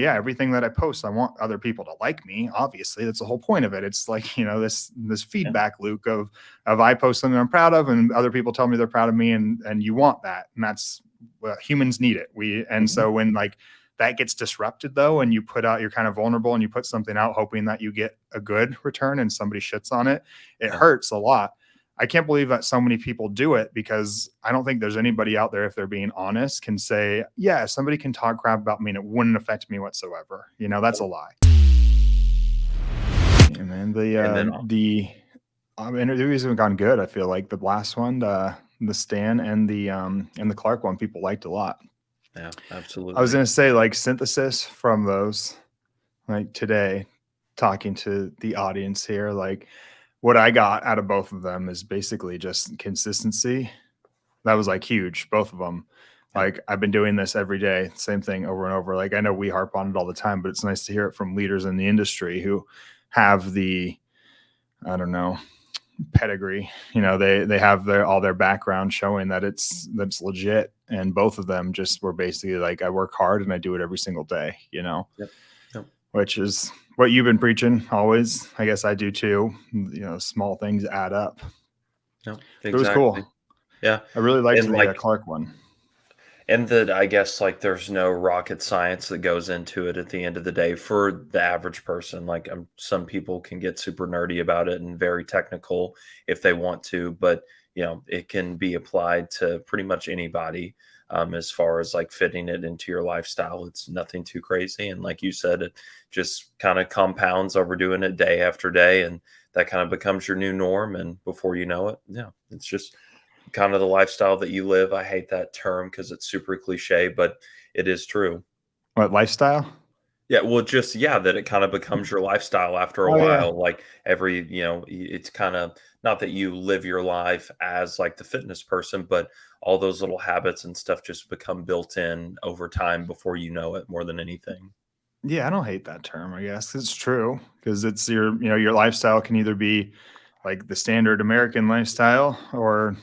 yeah, everything that I post, I want other people to like me. Obviously, that's the whole point of it. It's like, this feedback loop of I post something I'm proud of, and other people tell me they're proud of me, and you want that, and that's humans need it. So when like that gets disrupted though, and you're kind of vulnerable, and you put something out hoping that you get a good return, and somebody shits on it, it hurts a lot. I can't believe that so many people do it, because I don't think there's anybody out there, if they're being honest, can say, yeah, somebody can talk crap about me and it wouldn't affect me whatsoever. That's a lie. Yeah, man. The interviews have gone good. I feel like the last one, the Stan and the Clark one, people liked a lot. Yeah, absolutely. I was going to say, like, synthesis from those, like today, talking to the audience here, like, what I got out of both of them is basically just consistency. That was like huge, both of them. Like, I've been doing this every day, same thing over and over. Like, I know we harp on it all the time, but it's nice to hear it from leaders in the industry who have the, I don't know, pedigree. They have all their background showing that that's legit. And both of them just were basically like, I work hard and I do it every single day, which is what you've been preaching always. I guess I do too. Small things add up. No, exactly. It was cool. Yeah. I really liked the Clark one. And that, I guess, like, there's no rocket science that goes into it at the end of the day for the average person. Like, some people can get super nerdy about it and very technical if they want to, but it can be applied to pretty much anybody. As far as like fitting it into your lifestyle, it's nothing too crazy. And like you said, it just kind of compounds over doing it day after day, and that kind of becomes your new norm. And before you know it, it's just kind of the lifestyle that you live. I hate that term because it's super cliche, but it is true. What, lifestyle? Yeah, well, just that it kind of becomes your lifestyle after a while. Yeah. Like it's kind of not that you live your life as like the fitness person, but all those little habits and stuff just become built in over time before you know it, more than anything. Yeah, I don't hate that term. I guess it's true, because it's your lifestyle can either be like the standard American lifestyle or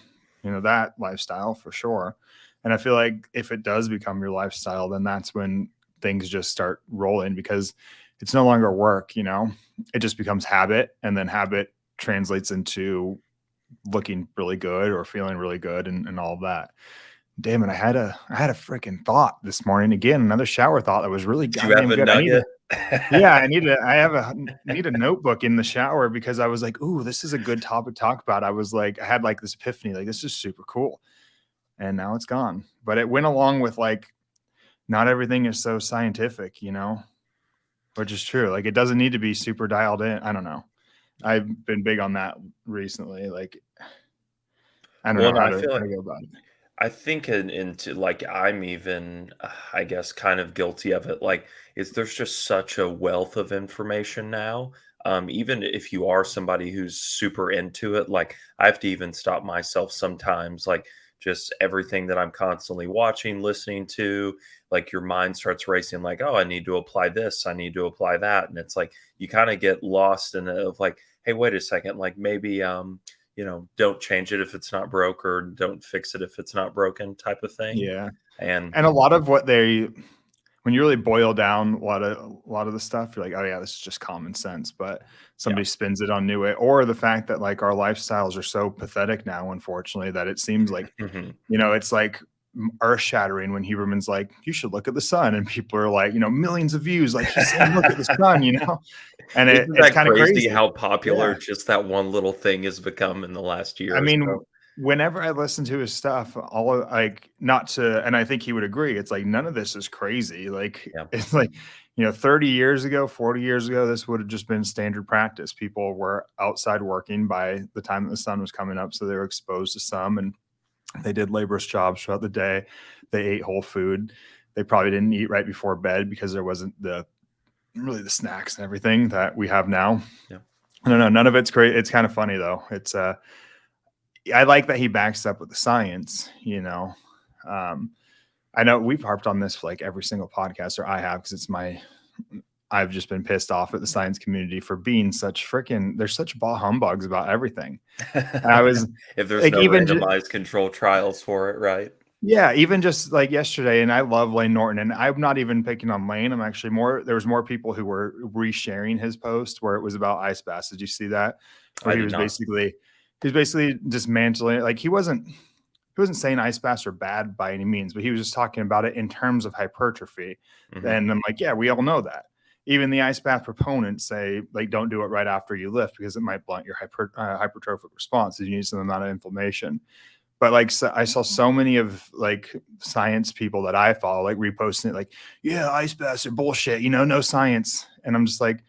that lifestyle for sure. And I feel like if it does become your lifestyle, then that's when things just start rolling, because it's no longer work. It just becomes habit, and then habit translates into looking really good or feeling really good and all of that. Damn it, I had a freaking thought this morning. Again, another shower thought that was really goddamn good. I need a notebook in the shower, because I was like, ooh, this is a good topic to talk about. I was like, I had like this epiphany, like, this is super cool. And now it's gone. But it went along with like, not everything is so scientific, which is true. Like, it doesn't need to be super dialed in. I don't know. I've been big on that recently. Like, I don't know how to go about it. I think into like, I'm even, I guess, kind of guilty of it. Like, there's just such a wealth of information now. Even if you are somebody who's super into it, like, I have to even stop myself sometimes. Like, just everything that I'm constantly watching, listening to, like, your mind starts racing. Like, oh, I need to apply this, I need to apply that, and it's like you kind of get lost in it of like, hey, wait a second, like maybe don't change it if it's not broke, or don't fix it if it's not broken, type of thing. Yeah. And a lot of what when you really boil down a lot of the stuff, you're like, oh yeah, this is just common sense, but somebody spins it on new way, or the fact that like our lifestyles are so pathetic now, unfortunately, that it seems like, it's like earth shattering when Huberman's like, you should look at the sun, and people are like, millions of views, like, he's saying, look at the sun, and it's kind of crazy how popular just that one little thing has become in the last year. I mean, whenever I listen to his stuff, and I think he would agree, it's like, none of this is crazy. Like, it's like, 30 years ago, 40 years ago, this would have just been standard practice. People were outside working by the time that the sun was coming up, so they were exposed to sun, and they did laborious jobs throughout the day. They ate whole food. They probably didn't eat right before bed, because there wasn't really the snacks and everything that we have now. Yeah. I don't know. None of it's great. It's kind of funny though. It's I like that he backs up with the science, I know we've harped on this for like every single podcast, or I have, because I've just been pissed off at the science community for being they're such bah humbugs about everything. I was if there's like, no randomized control trials for it, right? Yeah, even just like yesterday, and I love Lane Norton, and I'm not even picking on Lane. I'm actually more there was more people who were resharing his post where it was about ice baths. Did you see that? Where I did not. he was basically dismantling like he wasn't saying ice baths are bad by any means, but he was just talking about it in terms of hypertrophy. Hmm. And I'm like, yeah, we all know that. Even the ice bath proponents say like don't do it right after you lift because it might blunt your hypertrophic response. You need some amount of inflammation. But like so I saw so many of like science people that I follow like reposting it like, yeah, ice baths are bullshit, no science. And I'm just like,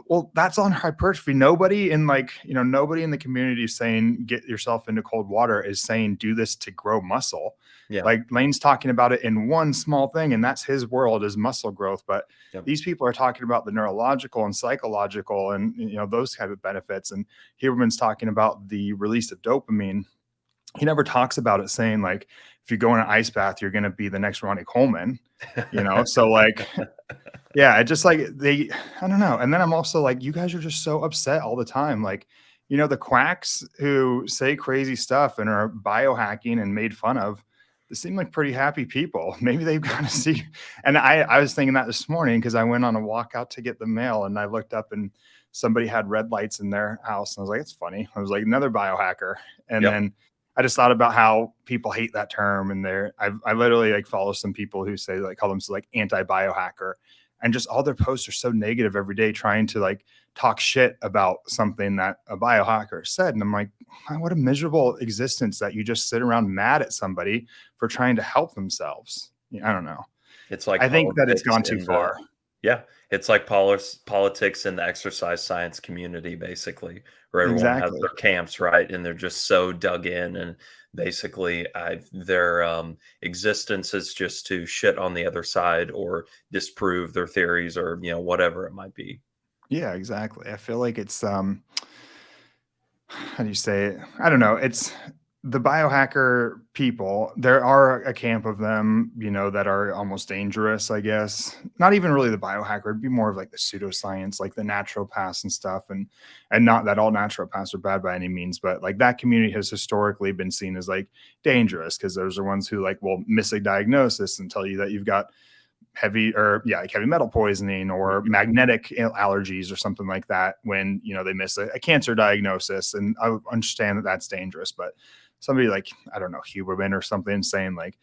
well, that's on hypertrophy. Nobody in nobody in the community is saying get yourself into cold water is saying do this to grow muscle. Yeah. Like Lane's talking about it in one small thing, and that's his world is muscle growth. But Yep. these people are talking about the neurological and psychological and those type of benefits. And Huberman's talking about the release of dopamine. He never talks about it saying like if you go in an ice bath, you're gonna be the next Ronnie Coleman, So like yeah, it just like I don't know. And then I'm also like, you guys are just so upset all the time. Like, the quacks who say crazy stuff and are biohacking and made fun of, they seem like pretty happy people. Maybe they've got to see. And I was thinking that this morning because I went on a walk out to get the mail and I looked up and somebody had red lights in their house. And I was like, it's funny. I was like, another biohacker. And Yep. then I just thought about how people hate that term. And I literally like follow some people who say like call themselves like anti biohacker and just all their posts are so negative every day trying to like talk shit about something that a biohacker said. And I'm like, what a miserable existence that you just sit around mad at somebody for trying to help themselves. I don't know. It's like I think that it's politics gone too in the far. yeah, it's like politics in the exercise science community, basically, where everyone has Exactly. their camps, right? And they're just so dug in, and basically, their existence is just to shit on the other side or disprove their theories or whatever it might be. Yeah, exactly. I feel like it's how do you say it? I don't know. It's the biohacker people. There are a camp of them, that are almost dangerous, I guess. Not even really the biohacker. It'd be more of like the pseudoscience, like the naturopaths and stuff. And not that all naturopaths are bad by any means, but like that community has historically been seen as like dangerous because those are ones who like will miss a diagnosis and tell you that you've got like heavy metal poisoning or Mhm. magnetic allergies or something like that when they miss a cancer diagnosis. And I understand that that's dangerous, but somebody like I don't know Huberman or something saying like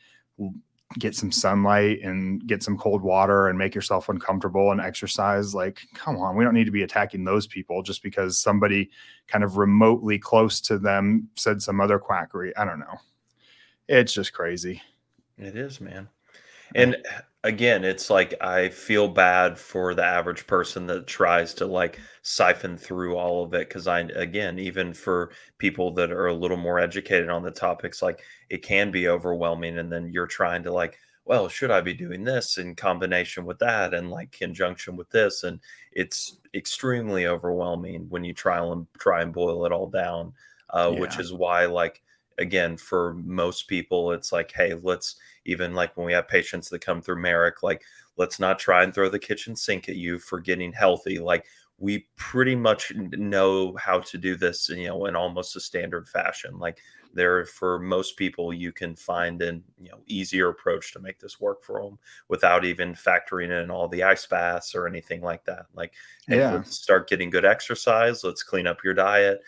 get some sunlight and get some cold water and make yourself uncomfortable and exercise, like come on, we don't need to be attacking those people just because somebody kind of remotely close to them said some other quackery. I don't know, it's just crazy. It is, man. Uh, And again, it's like I feel bad for the average person that tries to like siphon through all of it because again, even for people that are a little more educated on the topics, like it can be overwhelming. And then you're trying to like, well, should I be doing this in combination with that and like conjunction with this? And it's extremely overwhelming when you try and boil it all down, which yeah. is why like again for most people it's like hey let's even like when we have patients that come through Marek, like, let's not try and throw the kitchen sink at you for getting healthy. Like, we pretty much know how to do this, in almost a standard fashion. Like, there for most people, you can find an easier approach to make this work for them without even factoring in all the ice baths or anything like that. Like, hey, Yeah. let's start getting good exercise. Let's clean up your diet.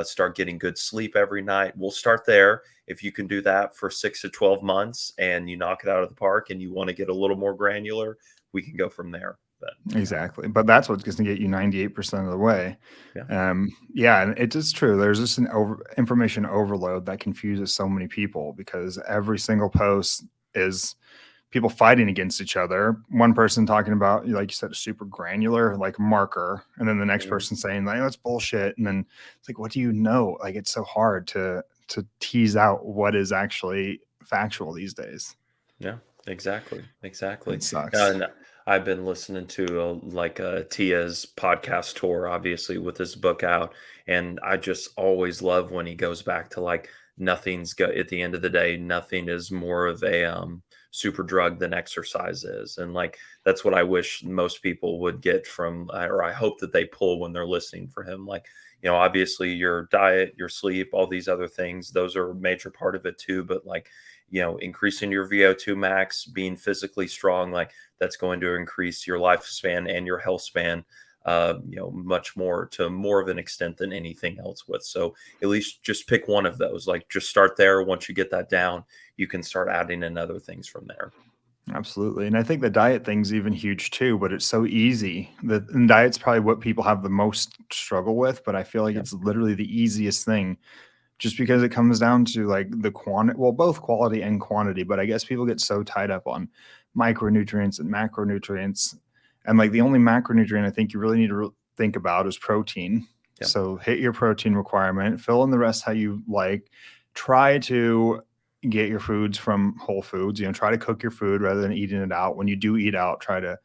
Start getting good sleep every night. We'll start there if you can do that for 6 to 12 months and you knock it out of the park and you want to get a little more granular, we can go from there. But Exactly, but that's what's gonna get you 98% of the way. yeah, Yeah, and it is true. There's just an information overload that confuses so many people because every single post is people fighting against each other. One person talking about, like you said, a super granular like marker, and then the next mhm, person saying like that's bullshit. And then it's like, what do you know? Like it's so hard to tease out what is actually factual these days. yeah, exactly, exactly. It sucks. And I've been listening to Tia's podcast tour, obviously with his book out, and I just always love when he goes back to like at the end of the day, nothing is more of a super drug than exercise is, and like that's what I wish most people would get from, or I hope that they pull when they're listening for him, like. Obviously your diet, your sleep, all these other things, those are a major part of it too. But like increasing your VO2 max, being physically strong, like that's going to increase your lifespan and your health span, much more to more of an extent than anything else with. So at least just pick one of those. Like just start there. Once you get that down, you can start adding in other things from there. Absolutely. And I think the diet thing's even huge too, but it's so easy. And diet's probably what people have the most struggle with, but I feel like Yep. it's literally the easiest thing just because it comes down to like the quantity, well, both quality and quantity, but I guess people get so tied up on micronutrients and macronutrients. And like the only macronutrient I think you really need to think about is protein. Yep. So hit your protein requirement, fill in the rest how you like. Try to get your foods from whole foods, try to cook your food rather than eating it out. When you do eat out, try to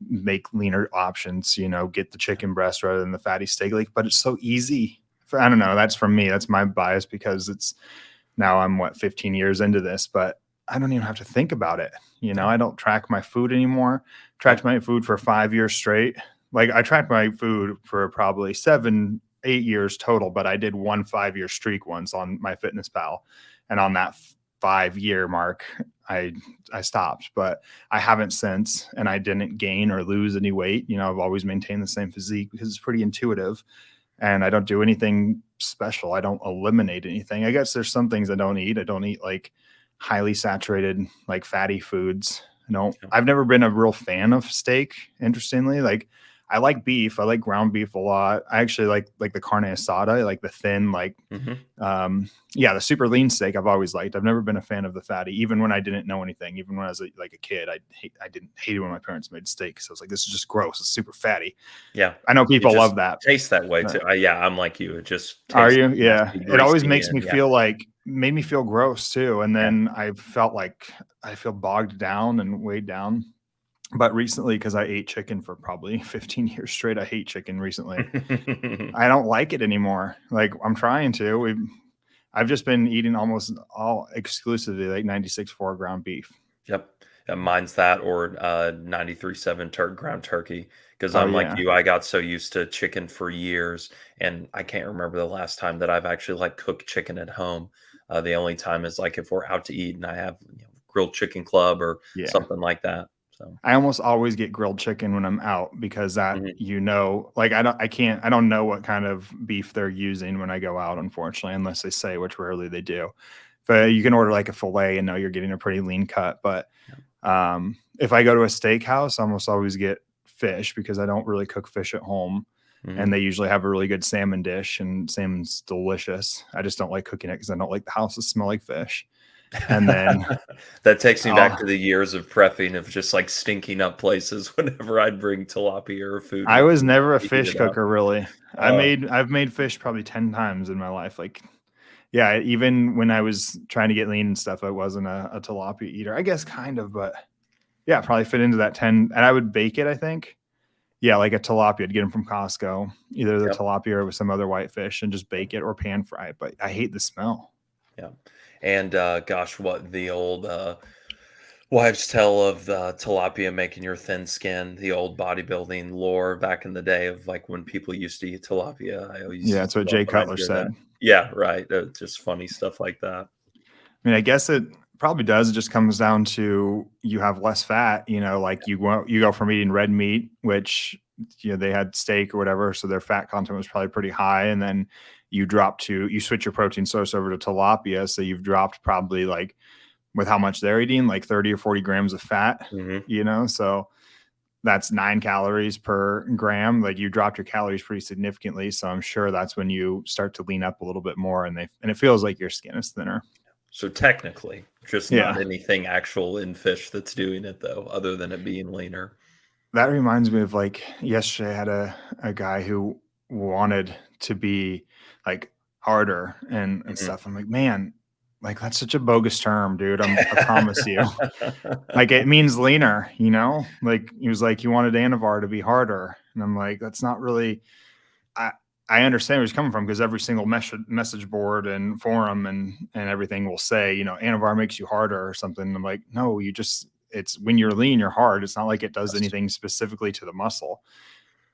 make leaner options, get the chicken breast rather than the fatty steak. Like, but it's so easy. I don't know. That's from me. That's my bias because it's now I'm 15 years into this, but I don't even have to think about it. Yeah. I don't track my food anymore. Tracked my food for 5 years straight. Like I tracked my food for probably 7, 8 years total, but I did one 5-year streak once on my Fitness Pal. And on that 5-year mark, I stopped, but I haven't since, and I didn't gain or lose any weight. I've always maintained the same physique because it's pretty intuitive, and I don't do anything special. I don't eliminate anything. I guess there's some things I don't eat. I don't eat like highly saturated, like fatty foods. I've never been a real fan of steak. Interestingly, like I like beef. I like ground beef a lot. I actually like the carne asada, I like the thin, like the super lean steak I've always liked. I've never been a fan of the fatty, even when I didn't know anything. Even when I was like a kid, I didn't hate it when my parents made steak. So I was like, this is just gross. It's super fatty. Yeah. I know It people just love that. tastes that way too. Yeah, I'm like you. It just Are tastes you? Yeah. nasty, It always greasy, makes and me yeah. feel made me feel gross too. And Yeah. then I felt like I feel bogged down and weighed down. But recently, because I ate chicken for probably 15 years straight, I hate chicken recently. I don't like it anymore. Like I'm trying to. I've just been eating almost all exclusively like 96.4 ground beef. Yep. Yeah, mine's that or 93.7 ground turkey. Because Oh I'm like yeah. you, I got so used to chicken for years, and I can't remember the last time that I've actually like cooked chicken at home. The only time is like if we're out to eat and I have grilled chicken club or Yeah. something like that. So I almost always get grilled chicken when I'm out because that, mhm. like I don't know what kind of beef they're using when I go out, unfortunately, unless they say, which rarely they do. But you can order like a filet and know you're getting a pretty lean cut. But if I go to a steakhouse, I almost always get fish because I don't really cook fish at home. And Mhm. they usually have a really good salmon dish, and salmon's delicious. I just don't like cooking it because I don't like the house to smell like fish. And then That takes me back I'll to the years of prepping of just, like, stinking up places whenever I'd bring tilapia or food I with was me never a to heat fish it up. cooker, really. Oh, I've made fish probably 10 times in my life, like yeah, even when I was trying to get lean and stuff, I wasn't a tilapia eater. I guess kind of, but yeah, probably fit into that 10, and I would bake it, I think. Yeah, like a tilapia, I'd get them from Costco, either the yep, tilapia or with some other white fish and just bake it or pan fry it, but I hate the smell. yeah, and, gosh, what the old, wives' tale of the tilapia making your thin skin, the old bodybuilding lore back in the day of, like, when people used to eat tilapia. I always Yeah, used that's to what love Jay when I'd Cutler hear that. said. Yeah, right, just funny stuff like that. I mean, I guess it probably does. It just comes down to you have less fat, like you go from eating red meat, which they had steak or whatever, so their fat content was probably pretty high, and then you switch your protein source over to tilapia, so you've dropped probably like with how much they're eating, like 30 or 40 grams of fat, Mhm. so that's 9 calories per gram. Like you dropped your calories pretty significantly. So I'm sure that's when you start to lean up a little bit more and it feels like your skin is thinner. So technically, just not Yeah. anything actual in fish that's doing it though, other than it being leaner. That reminds me of like yesterday I had a guy who wanted to be like harder and Mhm. stuff. I'm like, man, like that's such a bogus term, dude. I promise you. Like it means leaner. Like he was like, he wanted Anavar to be harder. And I'm like, that's not really I I understand where he's coming from because every single message board and forum and everything will say, Anavar makes you harder or something. And I'm like, no, it's when you're lean, you're hard. It's not like it does Yes. anything specifically to the muscle.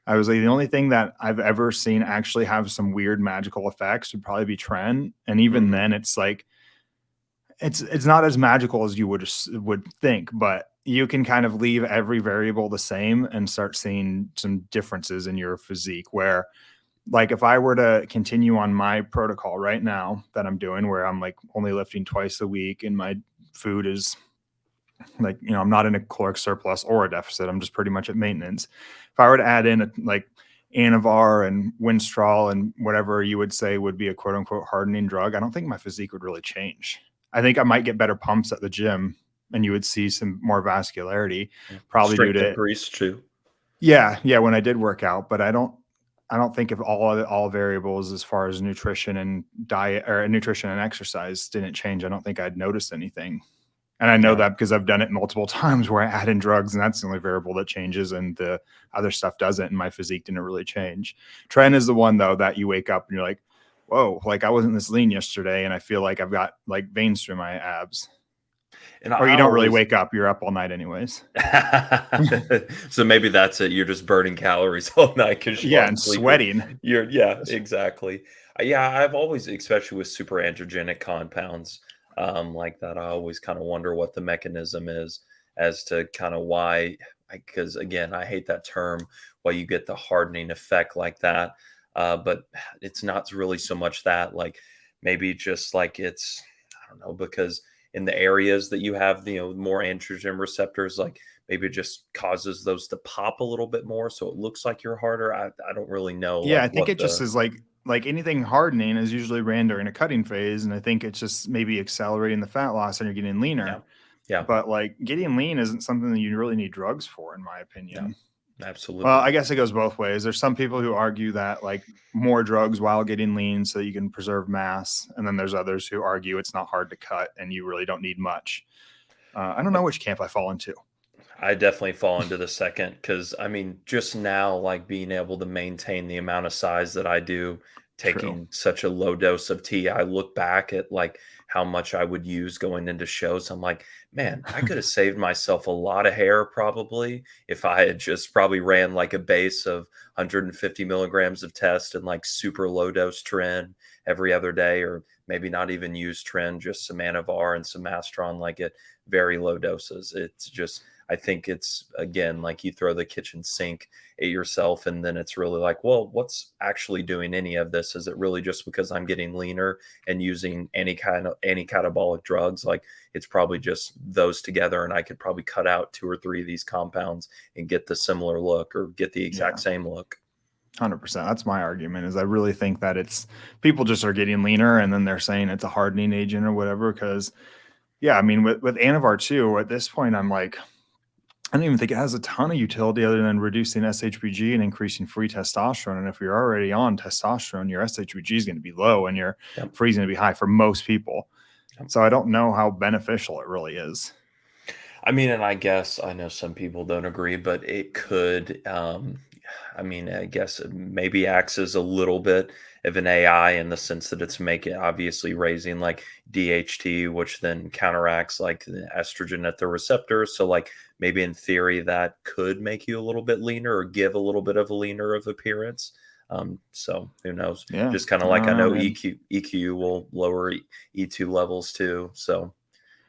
I was like, the only thing that I've ever seen actually have some weird magical effects would probably be Tren. And even Mhm. then, it's like It's not as magical as you would think, but you can kind of leave every variable the same and start seeing some differences in your physique where like if I were to continue on my protocol right now that I'm doing where I'm like only lifting twice a week and my food is like, I'm not in a caloric surplus or a deficit. I'm just pretty much at maintenance. If I were to add in like Anavar and Winstrol and whatever you would say would be a quote unquote hardening drug, I don't think my physique would really change. I think I might get better pumps at the gym and you would see some more vascularity, probably due Strength to increase too. yeah, when I did work out, but I don't think if all variables as far as nutrition and diet or nutrition and exercise didn't change, I don't think I'd notice anything. And I know Yeah. that because I've done it multiple times where I add in drugs and that's the only variable that changes and the other stuff doesn't. And my physique didn't really change. Trend is the one though that you wake up and you're like, whoa, like I wasn't this lean yesterday. And I feel like I've got like veins through my abs. And Or I you don't really always wake up, you're up all night anyways. so maybe that's it. You're just burning calories all night because you Yeah, aren't and sleeping. sweating. Yeah, exactly. Yeah, I've always, especially with super androgenic compounds like that, I always kind of wonder what the mechanism is as to kind of why. Because again, I hate that term. Why you get the hardening effect like that, but it's not really so much that. Like maybe just like it's I don't know because in the areas that you have, more androgen receptors, like maybe it just causes those to pop a little bit more, so it looks like you're harder. I don't really know Yeah, like I think what it just the is like anything hardening is usually ran during a cutting phase. And I think it's just maybe accelerating the fat loss and you're getting yeah, leaner. yeah, But like getting lean isn't something that you really need drugs for, in my no, opinion. Well, absolutely, I guess it goes both ways. There's some people who argue that like more drugs while getting lean so that you can preserve mass. And then there's others who argue it's not hard to cut and you really don't need much. I don't know which camp I fall into. I definitely fall into the second because I mean, just now, like being able to maintain the amount of size that I do, True. taking such a low dose of tea, I look back at like how much I would use going into shows. I'm like, man, I could have saved myself a lot of hair probably if I had just probably ran like a base of 150 milligrams of test and like super low dose trend every other day, or maybe not even use trend, just some Anavar and some Mastron, like at very low doses. It's just I think it's again like you throw the kitchen sink at yourself, and then it's really like, well, what's actually doing any of this? Is it really just because I'm getting leaner and using any catabolic drugs? Like it's probably just those together, and I could probably cut out 2 or 3 of these compounds and get the similar look or get the exact Yeah. same look. 100%. That's my argument is I really think that it's people just are getting leaner and then they're saying it's a hardening agent or whatever. Cause yeah, I mean, with Anavar too, at this point, I'm like, I don't even think it has a ton of utility other than reducing SHBG and increasing free testosterone. And if you're already on testosterone, your SHBG is going to be low and your Yep. free is going to be high for most people. Yep. So I don't know how beneficial it really is. I mean, and I guess I know some people don't agree, but it could. I mean, I guess it maybe acts as a little bit of an AI in the sense that it's making obviously raising like DHT, which then counteracts like the estrogen at the receptors. So, like maybe in theory, that could make you a little bit leaner or give a little bit of a leaner of appearance. So who knows? Yeah. Just kind of I like don't I know, know man. EQ will lower E2 levels too. So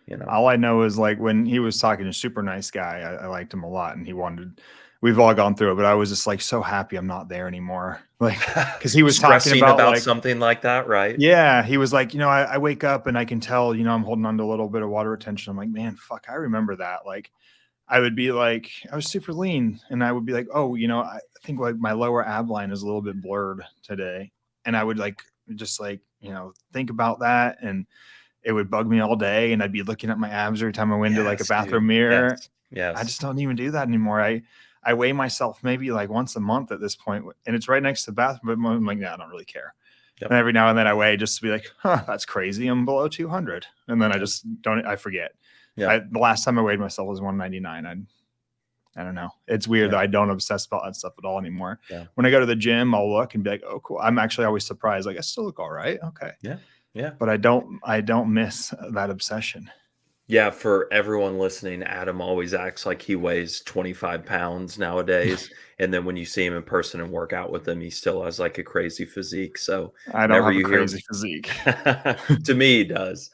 you know, All I know is like when he was talking to super nice guy, I liked him a lot and we've all gone through it, but I was just like so happy I'm not there anymore. Like, cause he was talking stressing about about like, something like that, right? yeah, he was like, I wake up and I can tell, I'm holding on to a little bit of water retention. I'm like, man, fuck, I remember that. Like, I would be like, I was super lean, and I would be like, oh, I think like my lower ab line is a little bit blurred today, and I would like just like think about that, and it would bug me all day, and I'd be looking at my abs every time I went into like a Yes, bathroom dude. mirror. Yes. I Yes. just don't even do that anymore. I weigh myself maybe like once a month at this point, and it's right next to the bathroom. But I'm like, yeah, I don't really care. And Yep. every now and then I weigh just to be like, huh, that's crazy. I'm below 200. And then I Yep. just don't, I forget. Yeah. The last time I weighed myself was 199. I don't know. It's weird Yeah. that I don't obsess about that stuff at all anymore. Yeah. When I go to the gym, I'll look and be like, oh, cool. I'm actually always surprised. Like I still look all right. Okay. Yeah. Yeah. But I don't miss that obsession. Yeah. For everyone listening, Adam always acts like he weighs 25 pounds nowadays. And then when you see him in person and work out with him, he still has like a crazy physique. So I don't whenever have a you hear crazy physique. to me, he does.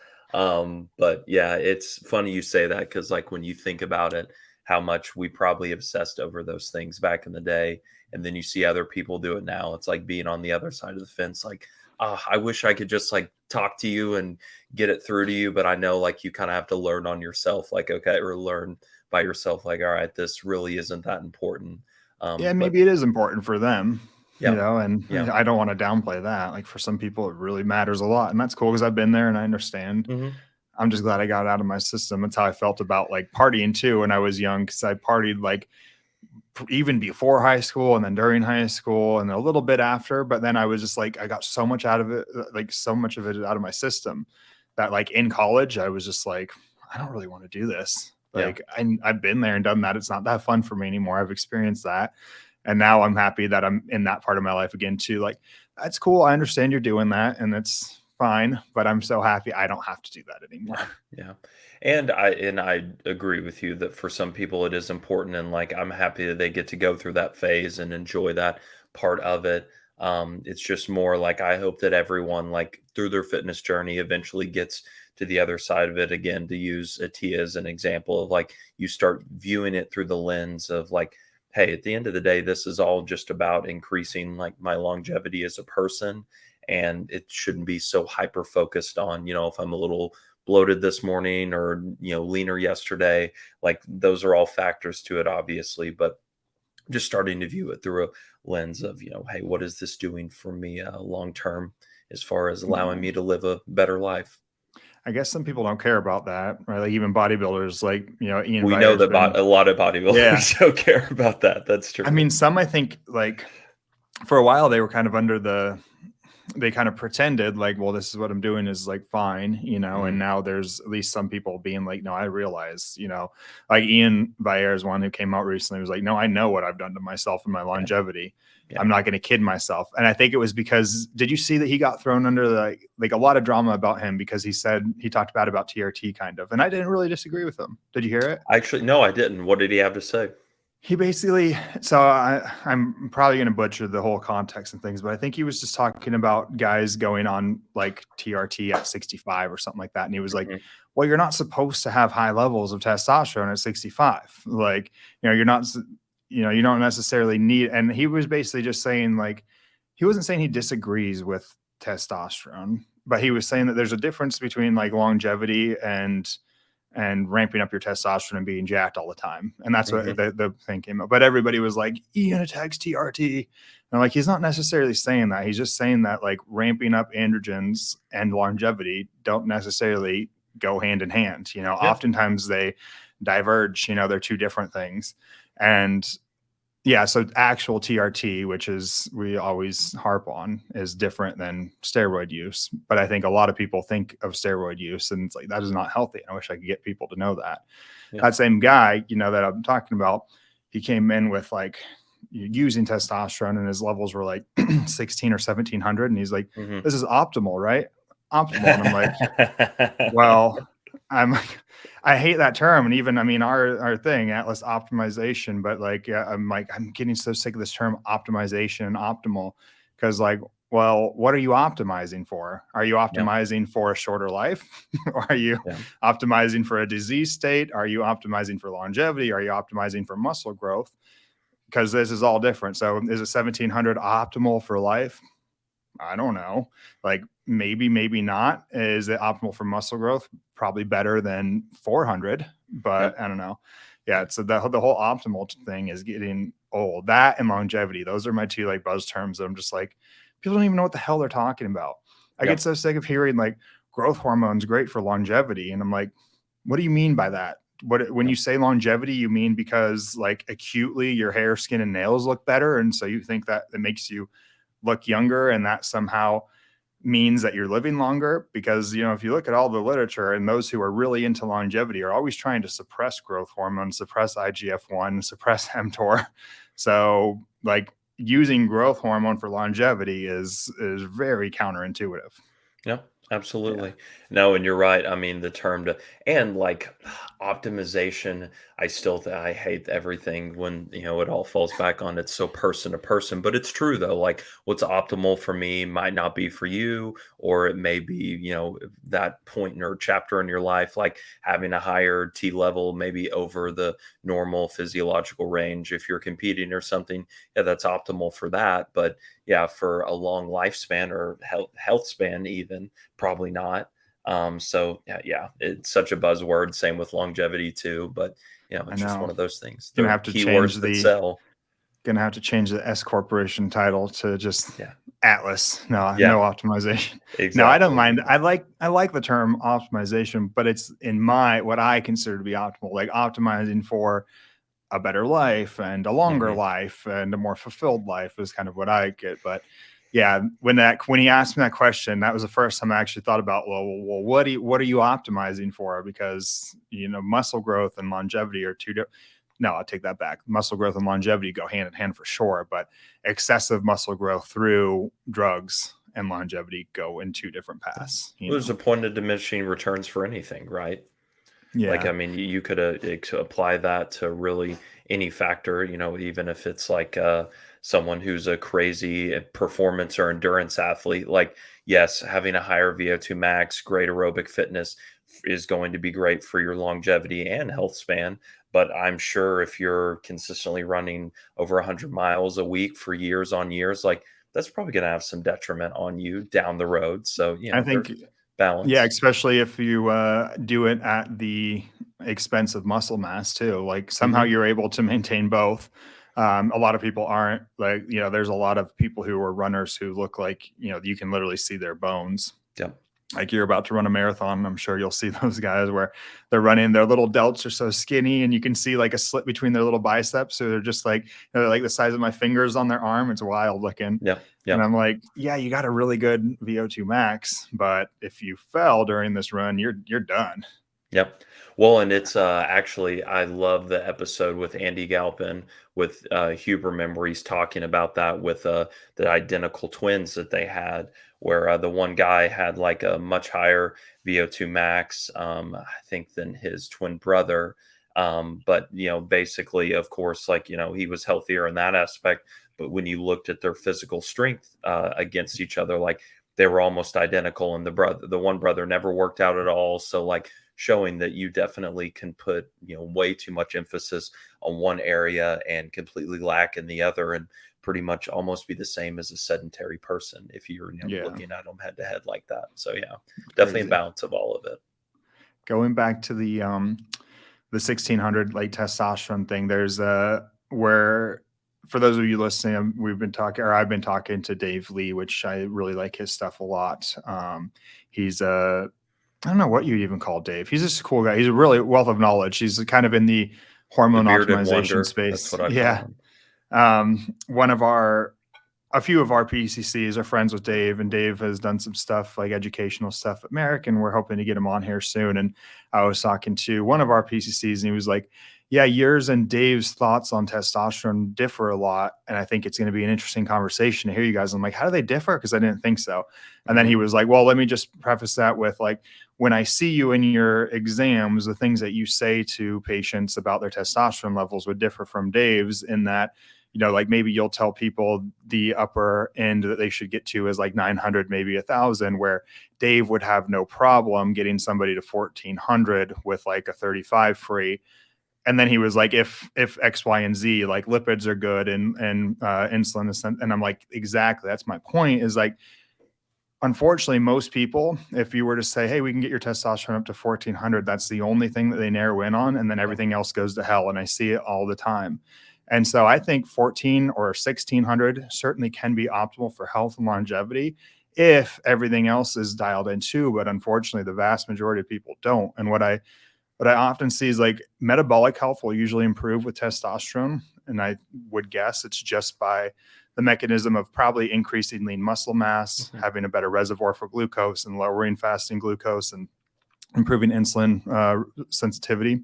But yeah, it's funny you say that because, like, when you think about it, how much we probably obsessed over those things back in the day, and then you see other people do it now. It's like being on the other side of the fence. Like, I wish I could just like talk to you and get it through to you, but I know like you kind of have to learn on yourself. Like, okay, or learn by yourself. Like, all right, this really isn't that important. Yeah, But maybe it is important for them, yeah, and yeah. I don't want to downplay that. Like for some people, it really matters a lot, and that's cool because I've been there and I understand. Hmm. I'm just glad I got out of my system. That's how I felt about like partying too when I was young because I partied like even before high school and then during high school and a little bit after. But then I was just like, I got so much out of it, like so much of it out of my system that like in college, I was just like, I don't really want to do this. Yeah. Like I've been there and done that. It's not that fun for me anymore. I've experienced that. And now I'm happy that I'm in that part of my life again too. Like, that's cool. I understand you're doing that and that's fine, but I'm so happy I don't have to do that anymore. Yeah, yeah. And I agree with you that for some people it is important, and like I'm happy that they get to go through that phase and enjoy that part of it. It's just more like I hope that everyone like through their fitness journey eventually gets to the other side of it again, to use a T as an example of like you start viewing it through the lens of like, hey, at the end of the day, this is all just about increasing like my longevity as a person. And it shouldn't be so hyper focused on, if I'm a little bloated this morning or leaner yesterday. Like those are all factors to it, obviously, but just starting to view it through a lens of, hey, what is this doing for me long term as far as allowing Yeah. me to live a better life? I guess some people don't care about that, right? Like even bodybuilders, like, Ian We know Veyer's that been, a lot of yeah. bodybuilders don't care about that. That's I true. mean, some I think like for a while they were kind of they kind of pretended like, well, this is what I'm doing is like fine, and Mhm. now there's at least some people being like, no, I realize, like Ian Veyer's one who came out recently was like, no, I know what I've done to myself and my Yeah, longevity. yeah. I'm not going to kid myself. And I think it was because, did you see that he got thrown under like a lot of drama about him because he talked bad about TRT kind of, and I didn't really disagree with him. Did you hear it? Actually, no, I didn't. What did he have to say? He basically, I'm probably going to butcher the whole context and things, but I think he was just talking about guys going on like TRT at 65 or something like that. And he was like, Mhm. well, you're not supposed to have high levels of testosterone at 65. Like, you're not, you don't necessarily need, and he was basically just saying like, he wasn't saying he disagrees with testosterone, but he was saying that there's a difference between like longevity and ramping up your testosterone and being jacked all the time. And that's what Mhm. the thing came up. But everybody was like, Ian attacks TRT. And I'm like, he's not necessarily saying that. He's just saying that like ramping up androgens and longevity don't necessarily go hand in hand. Yeah. Oftentimes they diverge, they're two different things. And yeah, so actual TRT, which is we always harp on, is different than steroid use. But I think a lot of people think of steroid use and it's like that is not healthy. I wish I could get people to know that. Yeah. That same guy, that I'm talking about, he came in with like using testosterone and his levels were like 16 or 1700. And he's like, Mhm. this is optimal, right? Optimal. And I'm like, well, I'm I hate that term, and even I mean our thing Atlas optimization, but like yeah, I'm like I'm getting so sick of this term optimization and optimal because like, well, what are you optimizing for? Are you Yeah, optimizing for a shorter life? Are you yeah, optimizing for a disease state? Are you optimizing for longevity? Are you optimizing for muscle growth? Because this is all different. So is it 1700 optimal for life? I don't know. Like maybe, maybe not. Is it optimal for muscle growth? Probably better than 400, yeah, but I don't know. Yeah, yeah, so the whole optimal thing is getting old. That and longevity. Those are my two like buzz terms. That I'm just like, people don't even know what the hell they're talking about. I yeah, get so sick of hearing like growth hormones great for longevity, and I'm like, what do you mean by that? What when yeah, you say longevity, you mean because like acutely your hair, skin, and nails look better, and so you think that it makes you look younger and that somehow means that you're living longer because if you look at all the literature and those who are really into longevity are always trying to suppress growth hormone, suppress IGF-1, suppress mTOR. So like using growth hormone for longevity is very counterintuitive. yeah. Absolutely. Yeah, No, and you're right. I mean, the term to and like optimization, I hate everything when, it all falls back on it's so person to person, but it's true though. Like what's optimal for me might not be for you, or it may be, that point or chapter in your life, like having a higher T level, maybe over the normal physiological range. If you're competing or something, yeah, that's optimal for that. But yeah, for a long lifespan or health span, even probably not. So yeah, it's such a buzzword. Same with longevity too, but I it's just know. one of those things. Gonna They're have to change keywords that the sell. Gonna have to change the S corporation title to just Yeah, Atlas. No, yeah, no optimization. No, I don't exactly. mind. I like the term optimization, but it's in my what I consider to be optimal, like optimizing for a better life and a longer Hmm. life and a more fulfilled life is kind of what I get. But yeah, when he asked me that question, that was the first time I actually thought about, well, what are you optimizing for? Because muscle growth and longevity are two different. No, I'll take that back. Muscle growth and longevity go hand in hand for sure, but excessive muscle growth through drugs and longevity go in two different Yeah. paths. Well, there's a point of diminishing returns for anything, right? Like, Yeah, I mean, you could apply that to really any factor, even if it's like someone who's a crazy performance or endurance athlete. Like, yes, having a higher VO2 max, great aerobic fitness is going to be great for your longevity and health span. But I'm sure if you're consistently running over 100 miles a week for years on years, like that's probably going to have some detriment on you down the road. So, I think. there's Yeah, balance. especially if you do it at the expense of muscle mass too. Like somehow Hmm. you're able to maintain both. A lot of people aren't. Like there's a lot of people who are runners who look like you can literally see their bones. Yeah. Like you're about to run a marathon, I'm sure you'll see those guys where they're running, their little delts are so skinny, and you can see like a slit between their little biceps. So they're just like they're like the size of my fingers on their arm. It's wild looking. Yeah. And Yeah. I'm like, yeah, you got a really good VO2 max, but if you fell during this run, you're done. Yep. Well, and it's actually I love the episode with Andy Galpin with Huber where he's talking about that with the identical twins that they had, where the one guy had like a much higher VO2 max, I think, than his twin brother. But basically, of course, like he was healthier in that aspect. But when you looked at their physical strength against each other, like they were almost identical, and the one brother never worked out at all. So like showing that you definitely can put way too much emphasis on one area and completely lack in the other, and pretty much almost be the same as a sedentary person if you're Yeah, looking at them head to head like that. So yeah, definitely a crazy. balance of all of it. Going back to the 1600 like testosterone thing, there's where for those of you listening, we've been talking, or I've been talking to Dave Lee, which I really like his stuff a lot. He's I don't know what you even call Dave. He's just a cool guy. He's a really wealth of knowledge. He's kind of in the The hormone bearded optimization wonder, that's space. what I call Yeah. him. One of a few of our PCCs are friends with Dave, and Dave has done some stuff like educational stuff at Merrick, and we're hoping to get him on here soon. And I was talking to one of our PCCs, and he was like, "Yeah, yours and Dave's thoughts on testosterone differ a lot, and I think it's going to be an interesting conversation to hear you guys." I'm like, "How do they differ?" Because I didn't think so. And then Hmm. he was like, "Well, let me just preface that with like." When I see you in your exams, the things that you say to patients about their testosterone levels would differ from Dave's in that like maybe you'll tell people the upper end that they should get to is like 900, maybe 1,000, where Dave would have no problem getting somebody to 1,400 with like a 35 free. And then he was like, if X, Y, and Z, like lipids are good and insulin is, and I'm like, exactly. That's my point. Is like, unfortunately, most people, if you were to say, hey, we can get your testosterone up to 1,400, that's the only thing that they narrow in on. And then Yeah. everything else goes to hell. And I see it all the time. And so I think 14 or 1,600 certainly can be optimal for health and longevity if everything else is dialed in too. But unfortunately, the vast majority of people don't. And what I often see is like metabolic health will usually improve with testosterone. And I would guess it's just by the mechanism of probably increasing lean muscle mass, Hmm. having a better reservoir for glucose and lowering fasting glucose and improving insulin sensitivity.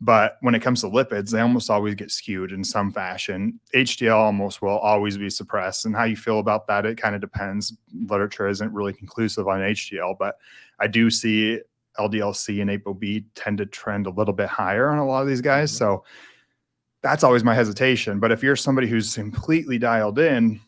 But when it comes to lipids, they almost always get skewed in some fashion. HDL almost will always be suppressed. And how you feel about that, it kind of depends. Literature isn't really conclusive on HDL, but I do see LDL-C and ApoB tend to trend a little bit higher on a lot of these guys. Mhm. So that's always my hesitation. But if you're somebody who's completely dialed in,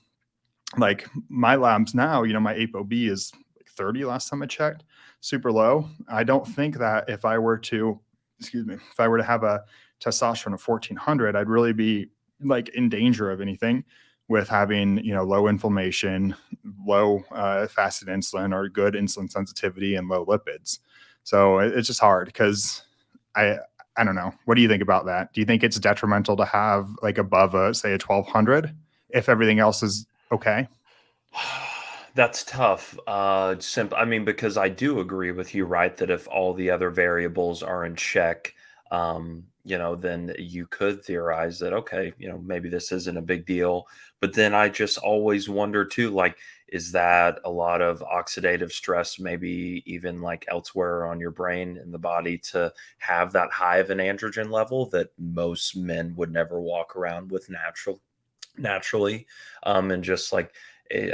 like my labs now, my ApoB is like 30 last time I checked, super low. I don't think that if I were to, excuse me, if I were to have a testosterone of 1400, I'd really be like in danger of anything with having, low inflammation, low fasted insulin or good insulin sensitivity and low lipids. So it's just hard because I, I don't know. What do you think about that? Do you think it's detrimental to have like above say a 1200 if everything else is okay? That's tough. I mean, because I do agree with you, right? That if all the other variables are in check, then you could theorize that, okay, maybe this isn't a big deal. But then I just always wonder too, like, is that a lot of oxidative stress, maybe even like elsewhere on your brain and the body to have that high of an androgen level that most men would never walk around with naturally, and just like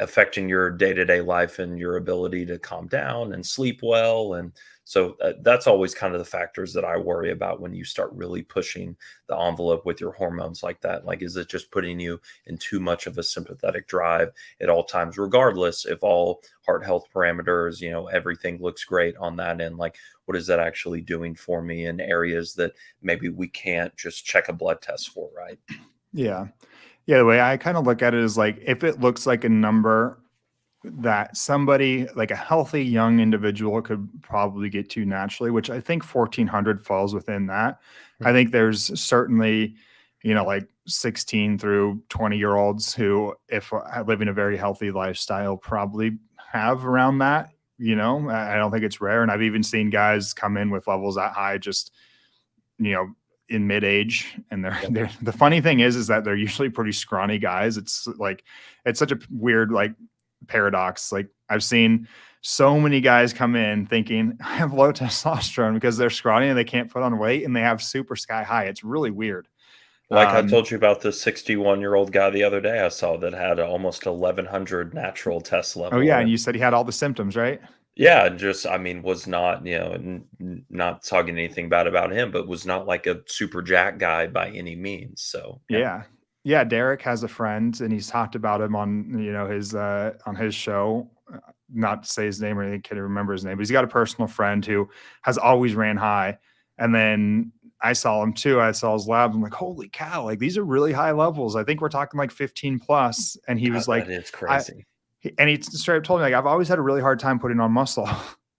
affecting your day-to-day life and your ability to calm down and sleep well. And so that's always kind of the factors that I worry about when you start really pushing the envelope with your hormones like that. Like, is it just putting you in too much of a sympathetic drive at all times, regardless if all heart health parameters, everything looks great on that end? Like, what is that actually doing for me in areas that maybe we can't just check a blood test for, right? Yeah. Yeah, the way I kind of look at it is like if it looks like a number that somebody like a healthy young individual could probably get to naturally, which I think 1400 falls within that. I think there's certainly, like 16 through 20-year olds who, if living a very healthy lifestyle, probably have around that. I don't think it's rare. And I've even seen guys come in with levels that high just you know, in mid age. And Yeah. they're the funny thing is that they're usually pretty scrawny guys. It's like, it's such a weird, like paradox. Like I've seen so many guys come in thinking I have low testosterone because they're scrawny and they can't put on weight and they have super sky high. It's really weird. Like I Um, told you about the 61-year-old guy the other day I saw that had almost 1,100 natural test oh yeah. level. And And you said he had all the symptoms, right? yeah, and just, I mean, was not, not talking anything bad about him, but was not like a super jack guy by any means. So, yeah. Yeah. Yeah, Derek has a friend and he's talked about him on, on his show. Not to say his name or anything, can't remember his name, but he's got a personal friend who has always ran high. And then I saw him too. I saw his labs. I'm like, holy cow, like these are really high levels. I think we're talking like 15 plus. And he was God, that like, is I crazy. and he straight up told me, like, I've always had a really hard time putting on muscle.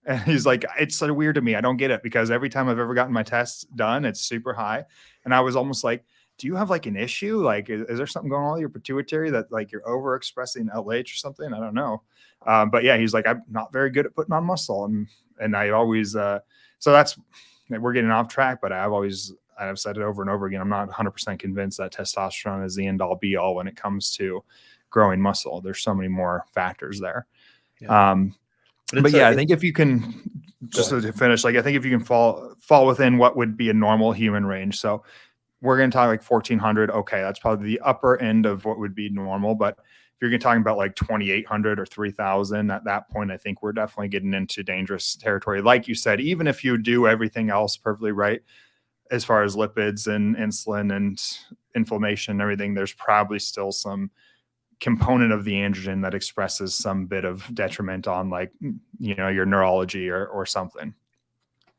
And he's like, it's so weird to me. I don't get it because every time I've ever gotten my tests done, it's super high. And I was almost like, do you have like an issue? Like, is there something going on with your pituitary that like you're overexpressing LH or something? I don't know. But yeah, he's like, I'm not very good at putting on muscle. And I always, so that's, we're getting off track, but I've said it over and over again. I'm not 100% convinced that testosterone is the end all be all when it comes to growing muscle. There's so many more factors there. Yeah. Um, But but it's a, yeah, I think it's, if you can go just ahead. to finish, like I think if you can fall within what would be a normal human range. So we're going to talk like 1400. Okay, that's probably the upper end of what would be normal. But if you're going to talk about like 2800 or 3000, at that point, I think we're definitely getting into dangerous territory. Like you said, even if you do everything else perfectly right, as far as lipids and insulin and inflammation and everything, there's probably still some component of the androgen that expresses some bit of detriment on like your neurology or something.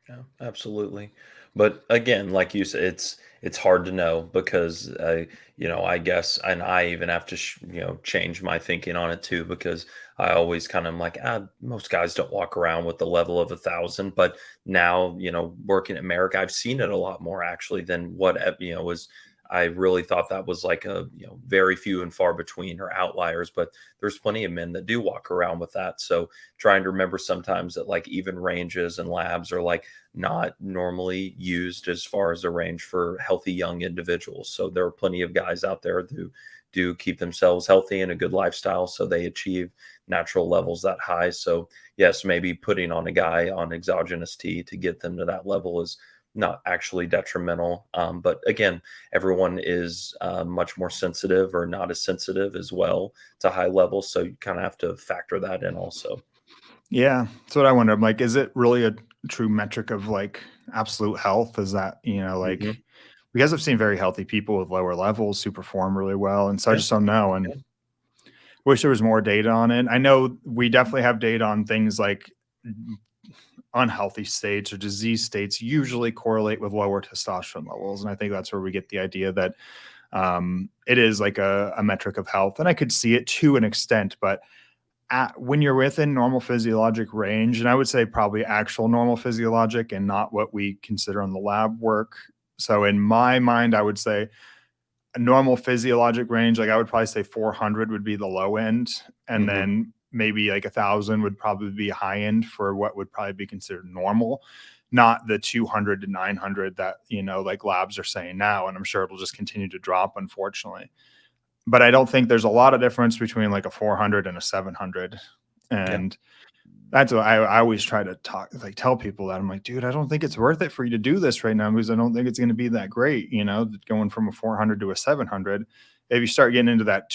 Yeah, absolutely. But again, like you said, it's hard to know because I guess, and I even have to change my thinking on it too, because I always kind of am like, most guys don't walk around with the level of 1,000. But now, working at Merrick, I've seen it a lot more actually than what was. I really thought that was like a very few and far between or outliers, but there's plenty of men that do walk around with that. So trying to remember sometimes that like even ranges and labs are like not normally used as far as a range for healthy young individuals. So there are plenty of guys out there who do keep themselves healthy and a good lifestyle, so they achieve natural levels that high. So yes, maybe putting on a guy on exogenous T to get them to that level is not actually detrimental. But again, everyone is much more sensitive or not as sensitive as well to high levels. So you kind of have to factor that in also. Yeah, that's what I wonder. I'm like, is it really a true metric of like absolute health? Is that, Hmm. like because I've seen very healthy people with lower levels who perform really well. And so I Yeah. just don't know. And Yeah. wish there was more data on it. I know we definitely have data on things like unhealthy states or disease states usually correlate with lower testosterone levels. And I think that's where we get the idea that it is like a metric of health. And I could see it to an extent, but when you're within normal physiologic range, and I would say probably actual normal physiologic and not what we consider on the lab work. So in my mind, I would say a normal physiologic range, like I would probably say 400 would be the low end, and Hmm. then maybe like 1,000 would probably be high end for what would probably be considered normal, not the 200 to 900 that like labs are saying now. And I'm sure it'll just continue to drop, unfortunately. But I don't think there's a lot of difference between like a 400 and a 700, Yeah. and that's what I always try to tell people that I'm like, dude, I don't think it's worth it for you to do this right now because I don't think it's going to be that great, going from a 400 to a 700. If you start getting into that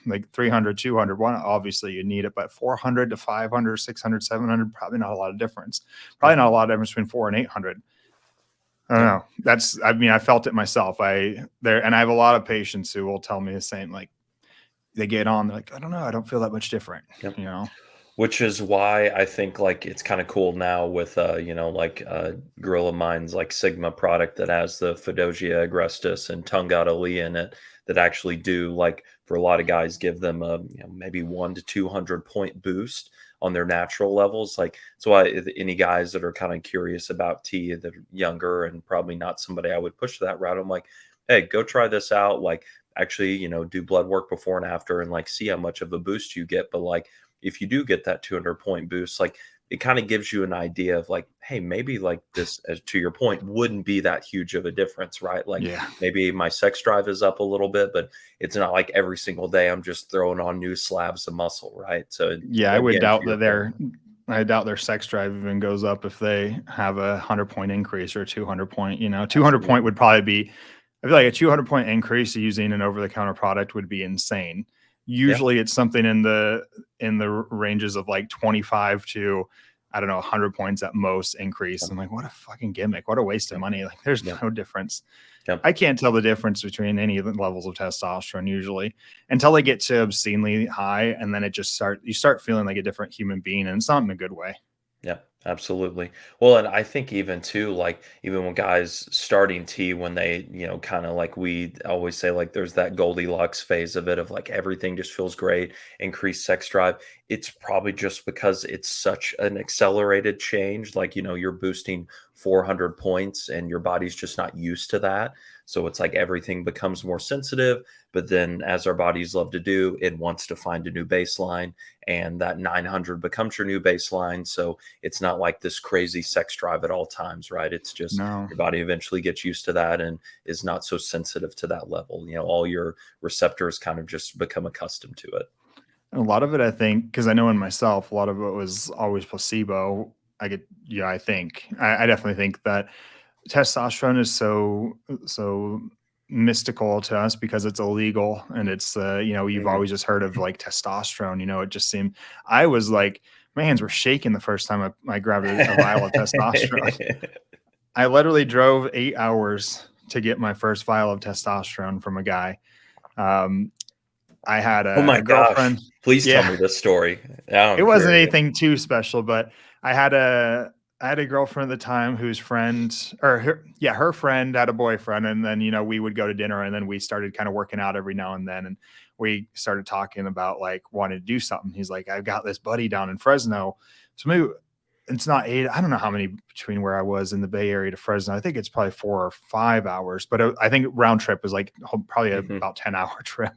like 300, 200, one, obviously you need it, but 400 to 500, 600, 700, probably not a lot of difference. Probably not a lot of difference between 4 and 800. I don't Yeah. know. I mean, I felt it myself. And I have a lot of patients who will tell me the same, like they get on, they're like, I don't know, I don't feel that much different, Yeah. you know? Which is why I think, like, it's kinda cool now with, Gorilla Mind's, like, Sigma product that has the Fidosia agrestis and Tungada Lee in it that actually do, like, for a lot of guys, give them a, maybe 1 to 200 point boost on their natural levels, like, so if any guys that are kinda curious about tea that are younger and probably not somebody I would push that route, I'm like, "Hey, go try this out," like, actually, do blood work before and after and, like, see how much of a boost you get, but, like, if you do get that 200 point boost, like it kind of gives you an idea of like, hey, maybe like this, as to your point, wouldn't be that huge of a difference, right? Like Yeah. maybe my sex drive is up a little bit, but it's not like every single day I'm just throwing on new slabs of muscle, right? So Yeah. again, to your point, I doubt their sex drive even goes up if they have a 100 point increase or a 200 point, 200 point absolutely, would probably be, I feel like a 200 point increase using an over the counter product would be insane. yeah, Usually it's something in the ranges of like 25 to, I don't know, 100 points at most increase. yeah, I'm like, what a fucking gimmick. What a waste of yeah, money. Like there's yeah, no difference. yeah. I can't tell the difference between any of the levels of testosterone usually until they get to obscenely high, and then you start feeling like a different human being, and it's not in a good way. Yeah, absolutely. Well, and I think even too, like even when guys starting T, when they, kind of like we always say, like there's that Goldilocks phase of it of like everything just feels great, increased sex drive. It's probably just because it's such an accelerated change. Like, you're boosting 400 points and your body's just not used to that. So it's like everything becomes more sensitive. But then, as our bodies love to do, it wants to find a new baseline, and that 900 becomes your new baseline. So it's not like this crazy sex drive at all times, right? It's just No. your body eventually gets used to that and is not so sensitive to that level. All your receptors kind of just become accustomed to it. A lot of it, I think, because I know in myself, a lot of it was always placebo. Yeah, I definitely think that testosterone is so mystical to us because it's illegal and it's you've Mhm. always just heard of like testosterone. It just seemed I was like my hands were shaking the first time I grabbed a vial of testosterone. I literally drove 8 hours to get my first vial of testosterone from a guy. Um, I had Oh my a gosh. girlfriend. Please tell Yeah, me this story. Now it I'm wasn't curious. anything too special, but I had a I had a girlfriend at the time whose friend or her friend had a boyfriend, and then we would go to dinner, and then we started kind of working out every now and then, and we started talking about like wanting to do something. He's like, I've got this buddy down in Fresno, so maybe it's not 8. I don't know how many between where I was in the Bay Area to Fresno. I think it's probably 4 or 5 hours, but I think round trip was like probably Mhm. about 10-hour trip.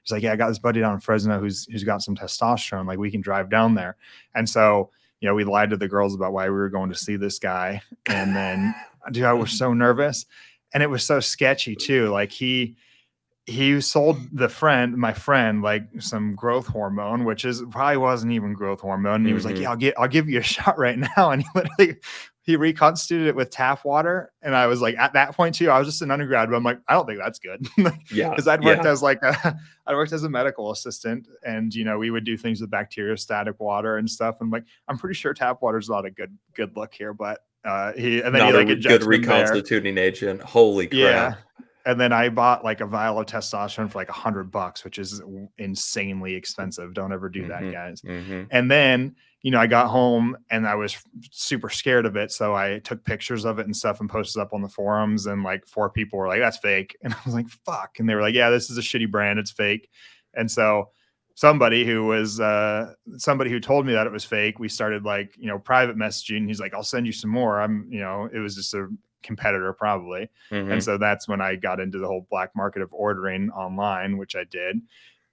He's like, yeah, I got this buddy down in Fresno who's got some testosterone. Like we can drive down there. And so, we lied to the girls about why we were going to see this guy. And then, dude, I was so nervous, and it was so sketchy too. Like he sold my friend, like some growth hormone, which is probably wasn't even growth hormone. And he was like, Mhm. "Yeah, I'll give you a shot right now." And he reconstituted it with tap water. And I was like, at that point too, I was just an undergrad, but I'm like, I don't think that's good. Yeah, Because I'd worked yeah. as I worked as a medical assistant, and we would do things with bacteriostatic water and stuff. And like, I'm pretty sure tap water is not a good look here, but he Not a like re good injects them there. reconstituting agent. Holy crap. Yeah. And then I bought like a vial of testosterone for like $100, which is insanely expensive. Don't ever do that, Mhm, guys. mhm. And then, I got home and I was super scared of it. So I took pictures of it and stuff and posted up on the forums. And like 4 people were like, "That's fake." And I was like, "Fuck." And they were like, "Yeah, this is a shitty brand. It's fake." And so somebody who told me that it was fake, we started like, private messaging. He's like, "I'll send you some more." It was just a competitor probably. And Mhm. so that's when I got into the whole black market of ordering online, which I did.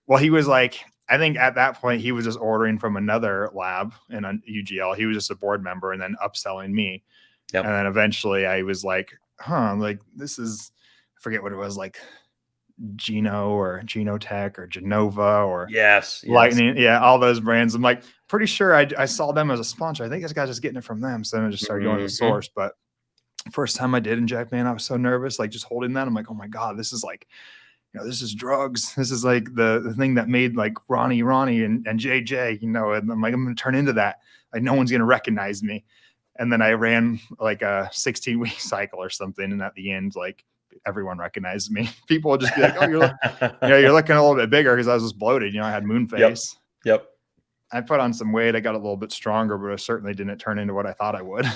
Well, he was like, I think at that point he was just ordering from another lab in UGL. He was just a board member and then upselling me. And Yep. then eventually I was like, like this is, I forget what it was, like Geno or Genotech or Genova or Yes, yes. Lightning. Yeah, all those brands. I'm like, pretty sure I saw them as a sponsor. I think this guy's just getting it from them. So then I just started going to the Mhm. source. But first time I did inject, man, I was so nervous, like just holding that. I'm like, oh my God, this is like, this is drugs. This is like the thing that made like Ronnie and JJ, and I'm like, I'm going to turn into that. Like no one's going to recognize me. And then I ran like a 16-week cycle or something. And at the end, like everyone recognized me. People would just be like, "Oh, you're looking a little bit bigger," because I was just bloated. I had moon Yep, face. yep. I put on some weight. I got a little bit stronger, but I certainly didn't turn into what I thought I would.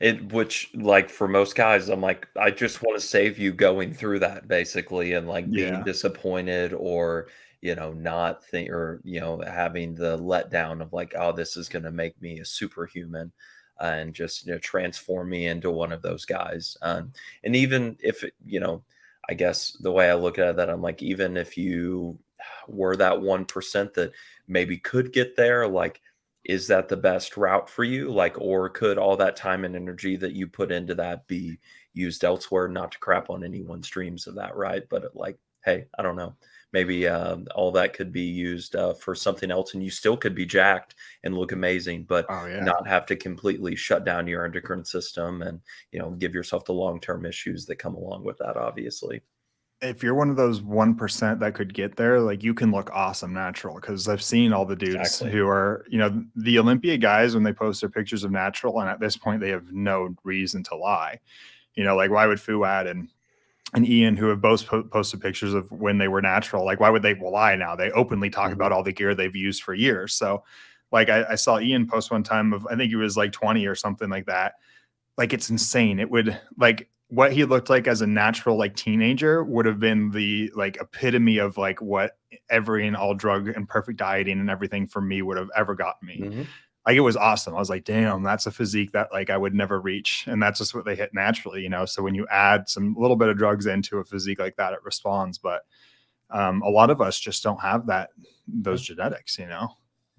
Yep. Which, like, for most guys, I'm like, I just wanna save you going through that basically and, like, being Yeah. disappointed or, not think or, having the letdown of like, "Oh, this is gonna make me a superhuman," and just, transform me into one of those guys. And even if I guess the way I look at it, that I'm like, even if you were that 1% that maybe could get there, like, is that the best route for you? Like, or could all that time and energy that you put into that be used elsewhere? Not to crap on anyone's dreams of that, right? But like, hey, I don't know. Maybe all that could be used for something else, and you still could be jacked and look amazing, but Oh yeah. not have to completely shut down your endocrine system and give yourself the long term issues that come along with that. Obviously, If you're one of those 1% that could get there, like you can look awesome natural, because I've seen all the dudes exactly. who are, the Olympia guys when they post their pictures of natural, and at this point they have no reason to lie. Like why would Fuad and Ian, who have both posted pictures of when they were natural, like why would they lie now? They openly talk Hmm. about all the gear they've used for years. So, like I saw Ian post one time of, I think he was like 20 or something like that. Like it's insane. It would like what he looked like as a natural like teenager would have been the like epitome of like what every and all drug and perfect dieting and everything for me would have ever gotten me. Hmm. Like it was awesome. I was like, damn, that's a physique that like I would never reach. And that's just what they hit naturally. So when you add some little bit of drugs into a physique like that, it responds. But a lot of us just don't have those Yeah, genetics. yeah,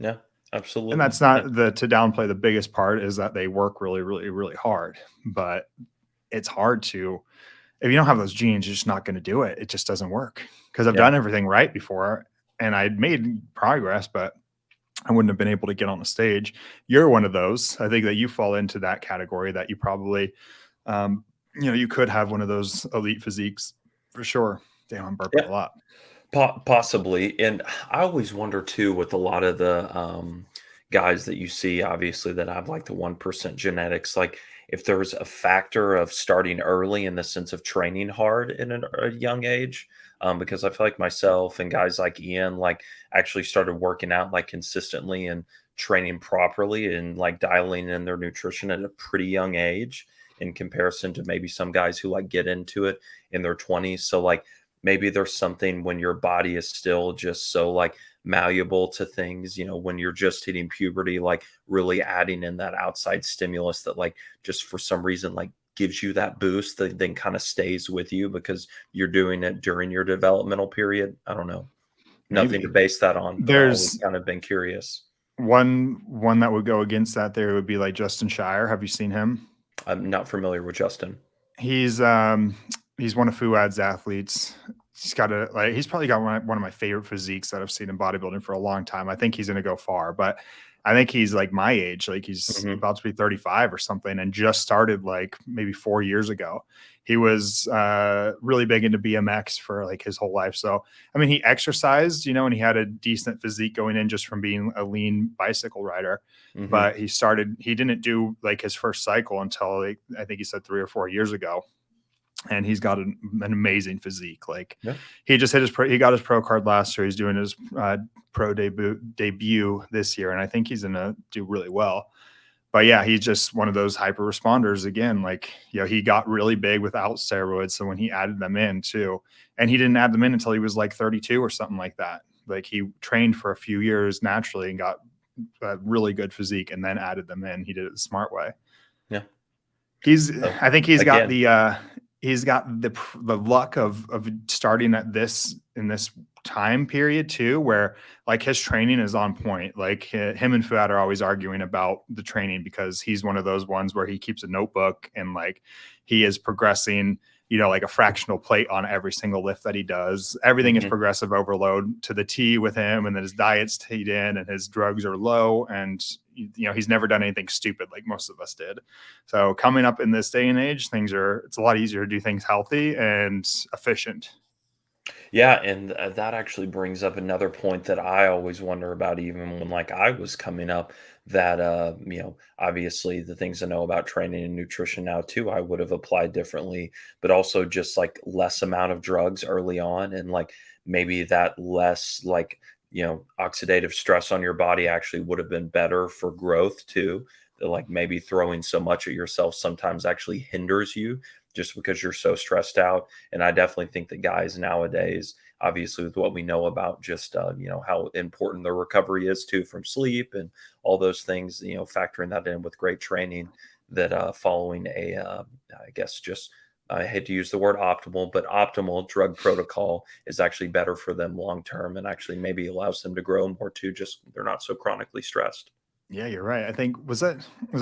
And absolutely. that's not to downplay the biggest part is that they work really, really, really hard. But it's hard to, if you don't have those genes, you're just not going to do it. It just doesn't work, because I've Yeah. done everything right before and I'd made progress, but I wouldn't have been able to get on the stage. You're one of those. I think that you fall into that category, that you probably, you could have one of those elite physiques for sure. Damn, I'm burping Yeah. a lot. Possibly, and I always wonder too with a lot of the guys that you see, obviously that have like the 1% genetics, like if there was a factor of starting early in the sense of training hard in a young age, because I feel like myself and guys like Ian like actually started working out like consistently and training properly and like dialing in their nutrition at a pretty young age in comparison to maybe some guys who like get into it in their 20s. So like maybe there's something when your body is still just so like malleable to things, when you're just hitting puberty, like really adding in that outside stimulus that like just for some reason like gives you that boost that then kind of stays with you because you're doing it during your developmental period. I don't know. Nothing to Maybe base that on, but I always there's kind of been curious. one that would go against that. There would be like Justin Shire. Have you seen him? I'm not familiar with Justin. He's um he's one of Fuad's athletes. he's got a like he's probably got one of my favorite physiques that I've seen in bodybuilding for a long time. I think he's going to go far, but I think he's like my age, like he's Mhm, about to be 35 or something, and just started like maybe 4 years ago. He was really big into BMX for like his whole life. So, I mean, he exercised, and he had a decent physique going in just from being a lean bicycle rider. mhm. But he didn't do like his first cycle until like, I think he said 3 or 4 years ago, and he's got an amazing physique. Like Yeah. he just he got his pro card last year. He's doing his pro debut this year, and I think he's gonna do really well. But yeah, he's just one of those hyper responders again. Like, he got really big without steroids. So when he added them in too, and he didn't add them in until he was like 32 or something like that. Like he trained for a few years naturally and got a really good physique and then added them in. He did it the smart way. Yeah. He's So, I think again, he's got the luck of starting at this in this time period too, where like his training is on point. Like him and Fuad are always arguing about the training because he's one of those ones where he keeps a notebook and like he is progressing, like a fractional plate on every single lift that he does. Everything is mhm. progressive overload to the T with him, and then his diet's teed in and his drugs are low. And, he's never done anything stupid like most of us did. So coming up in this day and age, it's a lot easier to do things healthy and efficient. Yeah, and that actually brings up another point that I always wonder about, even when like I was coming up. That obviously the things I know about training and nutrition now too, I would have applied differently, but also just like less amount of drugs early on, and like maybe that less like oxidative stress on your body actually would have been better for growth too. That like maybe throwing so much at yourself sometimes actually hinders you just because you're so stressed out. And I definitely think that guys nowadays, obviously, with what we know about just how important the recovery is too from sleep and all those things, factoring that in with great training, that following I guess just I hate to use the word optimal, but optimal drug protocol is actually better for them long term, and actually maybe allows them to grow more too. Just they're not so chronically stressed. Yeah, you're right. I think was I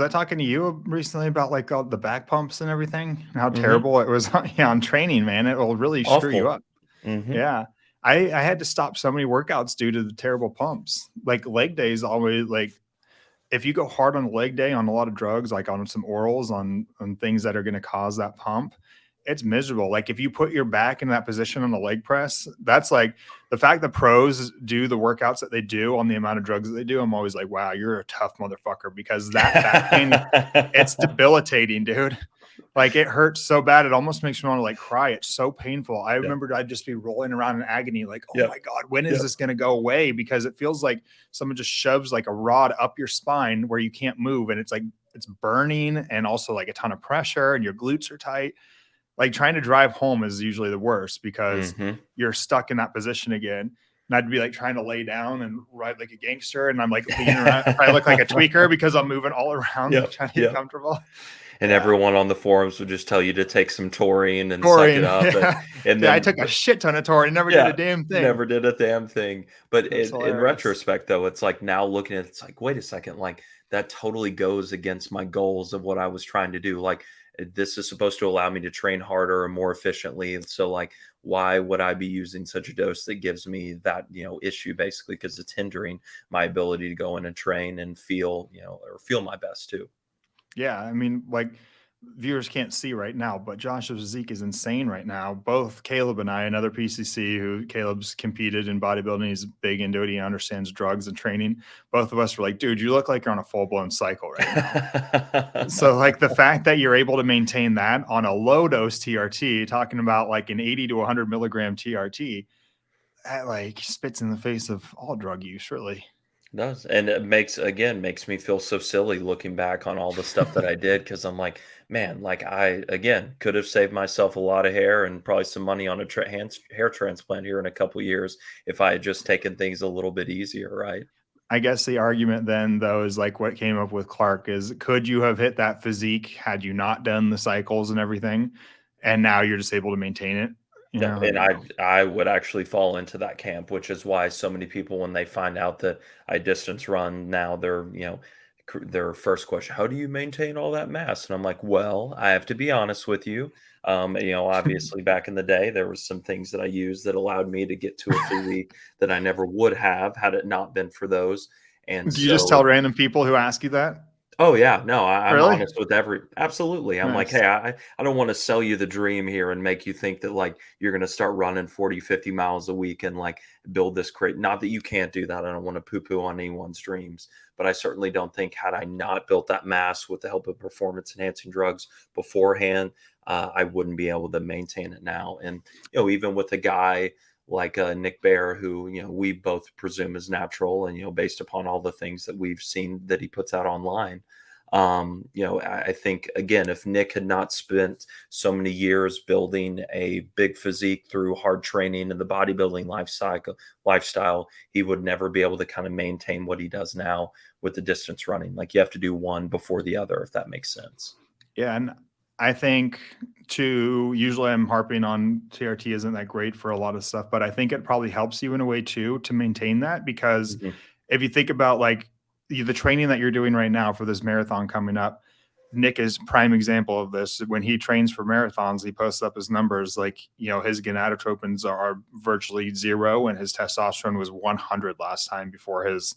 talking to you recently about like all the back pumps and everything? And how Hmm. terrible it was yeah, on training, man. It will really screw you Awful. up. Hmm. Yeah. I had to stop so many workouts due to the terrible pumps. Like leg days always like if you go hard on a leg day on a lot of drugs, like on some orals, on things that are going to cause that pump, it's miserable. Like if you put your back in that position on the leg press, that's like the fact that pros do the workouts that they do on the amount of drugs that they do. I'm always like, wow, you're a tough motherfucker because that back pain, it's debilitating, dude. Like it hurts so bad, it almost makes me want to like cry. It's so painful. I Yep. remember I'd just be rolling around in agony, like, oh Yep. my God, when is Yep. this going to go away? Because it feels like someone just shoves like a rod up your spine where you can't move. And it's like, it's burning and also like a ton of pressure and your glutes are tight. Like trying to drive home is usually the worst because Hmm. you're stuck in that position again. And I'd be like trying to lay down and ride like a gangster. And I'm like leaning around. I look like a tweaker because I'm moving all around, like Yep. trying to get Yep. comfortable. And Yeah. everyone on the forums would just tell you to take some taurine and suck it Taurine. up, and Yeah. and Yeah. I then took a shit ton of taurine, never did a yeah, damn thing. never did a damn thing. But That's in hilarious. retrospect, though, it's like now looking at it, it's like, wait a second, like that totally goes against my goals of what I was trying to do. Like this is supposed to allow me to train harder and more efficiently. So like, why would I be using such a dose that gives me that issue basically because it's hindering my ability to go in and train and feel or feel my best too. Yeah, I mean, like viewers can't see right now, but Josh's physique is insane right now. Both Caleb and I, another PCC who Caleb's competed in bodybuilding, he's big into it. He understands drugs and training. Both of us were like, dude, you look like you're on a full blown cycle right now. So, like the fact that you're able to maintain that on a low dose TRT, talking about like an 80 to 100 milligram TRT, that like spits in the face of all drug use, really. Does, and it makes me feel so silly looking back on all the stuff that I did because I'm like, man, like I again could have saved myself a lot of hair and probably some money on a hair transplant here in a couple years if I had just taken things a little bit easier, right? I guess the argument then, though, is like what came up with Clark is could you have hit that physique had you not done the cycles and everything? And now you're just able to maintain it. Yeah, I and don't know. I would actually fall into that camp, which is why so many people when they find out that I distance run now, they're their first question, how do you maintain all that mass? And I'm like, well, I have to be honest with you. Obviously back in the day, there was some things that I used that allowed me to get to a physique that I never would have had it not been for those. And Do you just so tell random people who ask you that? oh, yeah. No, I'm Really? honest with absolutely. I'm like, Nice. "Hey, I don't wanna sell you the dream here and make you think that, like, you're gonna start running 40, 50 miles a week and, like, build this great." Not that you can't do that, I don't wanna poo-poo on anyone's dreams, but I certainly don't think had I not built that mass with the help of performance-enhancing drugs beforehand, I wouldn't be able to maintain it now, and, even with a guy like, Nick Bear, who, we both presume is natural and, based upon all the things that we've seen that he puts out online, I think again, if Nick had not spent so many years building a big physique through hard training and the bodybuilding lifestyle, he would never be able to kind of maintain what he does now with the distance running. Like you have to do one before the other, if that makes sense. Yeah, and I think too, usually I'm harping on TRT isn't that great for a lot of stuff, but I think it probably helps you in a way too to maintain that because Mhm. if you think about like the training that you're doing right now for this marathon coming up, Nick is prime example of this. When he trains for marathons, he posts up his numbers like, his gonadotropins are virtually zero and his testosterone was 100 last time before his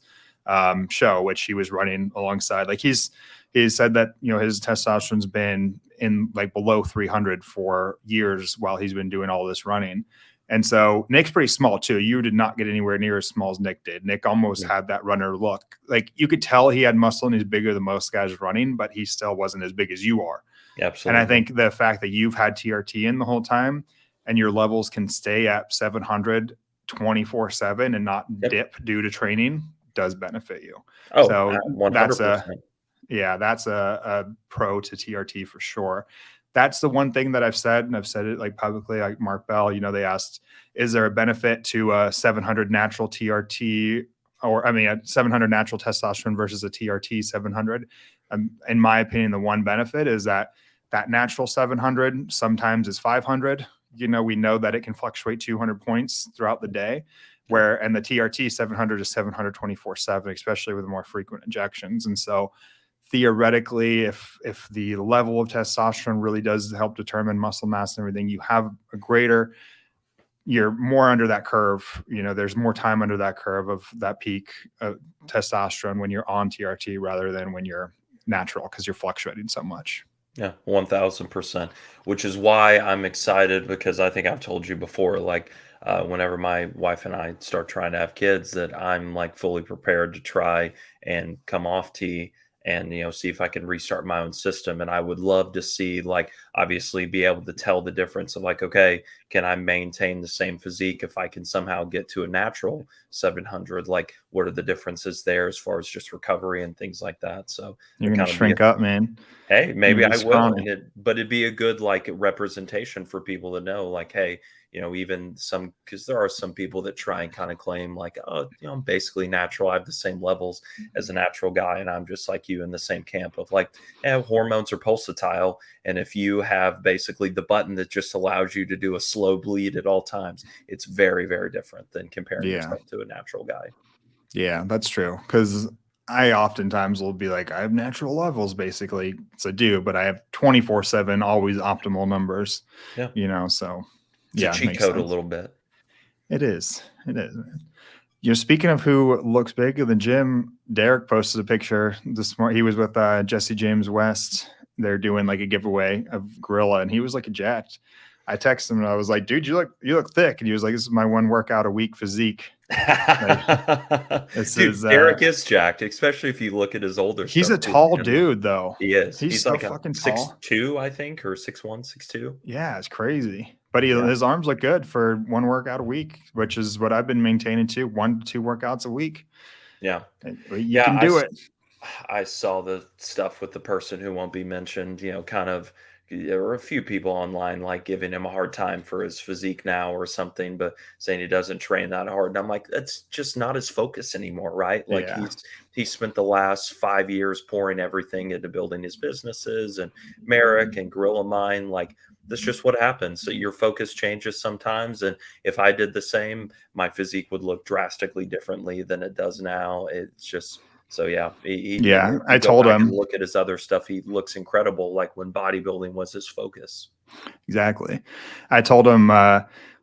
show, which he was running alongside. Like he said that his testosterone's been in like below 300 for years while he's been doing all this running. And so Nick's pretty small too. You did not get anywhere near as small as Nick did. Nick almost Yeah, had that runner look. Like you could tell he had muscle and he's bigger than most guys running, but he still wasn't as big as you are. And I absolutely. think the fact that you've had TRT in the whole time and your levels can stay at 700 24/7 and not Yep. dip due to training does benefit you. Oh, So that's a 100%. yeah, that's a pro to TRT for sure. That's the one thing that I've said, and I've said it like publicly, like Mark Bell, they asked, is there a benefit to a 700 natural TRT or, I mean, a 700 natural testosterone versus a TRT 700? In my opinion, the one benefit is that that natural 700 sometimes is 500. We know that it can fluctuate 200 points throughout the day Yep. and the TRT 700 is 700 24/7, especially with more frequent injections. And so theoretically, if the level of testosterone really does help determine muscle mass and everything, you have a greater, you're more under that curve. There's more time under that curve of that peak testosterone when you're on TRT rather than when you're natural because you're fluctuating so much. Yeah, 1000%, which is why I'm excited because I think I've told you before, like, whenever my wife and I start trying to have kids, that I'm like fully prepared to try and come off T and, see if I can restart my own system. And I would love to see, like, obviously be able to tell the difference of, like, okay, can I maintain the same physique if I can somehow get to a natural 700? Like, what are the differences there as far as just recovery and things like that? So You're it going to kind of be a shrink up, man. hey, You're maybe going to be I will, scrawny. but it'd be a good, like, representation for people to know, like, hey, even some because there are some people that try and kinda claim, like, "Oh, I'm basically natural, I have the same levels as a natural guy, and I'm just like you in the same camp of, like, hormones are pulsatile, and if you have basically the button that just allows you to do a slow bleed at all times, it's very, very different than comparing Yeah. yourself to a natural guy." Yeah, that's true. Because I oftentimes will be like, I have natural levels basically. So I do, but I have 24/7, always optimal numbers, Yeah. so It's a yeah, it cheat makes code a sense. little bit. It is. It is, man. Speaking of who looks big in the gym, Derek posted a picture this morning. He was with Jesse James West. They're doing like a giveaway of Gorilla, and he was like a jacked. I texted him and I was like, dude, you look thick. And he was like, this is my one workout a week physique. Like this Dude, is Derek is jacked, especially if you look at his older he's stuff a too, tall and, like dude though. he is. He's He's so like a fucking tall. 6'2", I think, or 6'1", 6'2". Yeah, it's crazy. But Yeah, his arms look good for one workout a week, which is what I've been maintaining too, 1 to 2 workouts a week. yeah. You Yeah, can do it. I saw the stuff with the person who won't be mentioned, kind of there were a few people online like giving him a hard time for his physique now or something, but saying he doesn't train that hard. And I'm like, that's just not his focus anymore, right? Like Yeah. he spent the last 5 years pouring everything into building his businesses and Merrick and Gorilla Mine. Like that's just what happens. So your focus changes sometimes. And if I did the same, my physique would look drastically differently than it does now. It's just So yeah, Yeah, if I you go told back and him look at his other stuff, he looks incredible. Like when bodybuilding was his focus. exactly. I told him,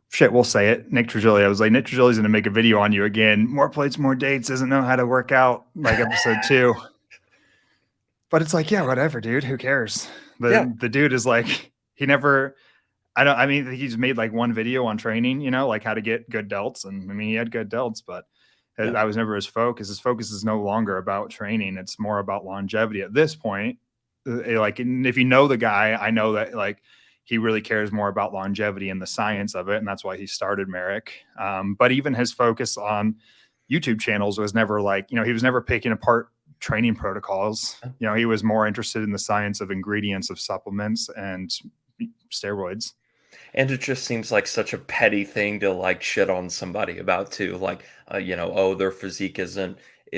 shit, we'll say it. Nick Trigilio. I was like, Nick Trigilio's going to make a video on you again. More plates, more dates. Doesn't know how to work out. Like episode 2. But it's like, yeah, whatever, dude. Who cares? Yeah, The dude is like, he never. I mean, he's made like one video on training, like how to get good delts, and I mean, he had good delts, but yeah. that was never his focus. His focus is no longer about training; it's more about longevity at this point. Like, and if you know the guy, I know that like he really cares more about longevity and the science of it, and that's why he started Marek. But even his focus on YouTube channels was never like, he was never picking apart training protocols. He was more interested in the science of ingredients of supplements and steroids. And it just seems like such a petty thing to like shit on somebody about too. Like, oh, their physique is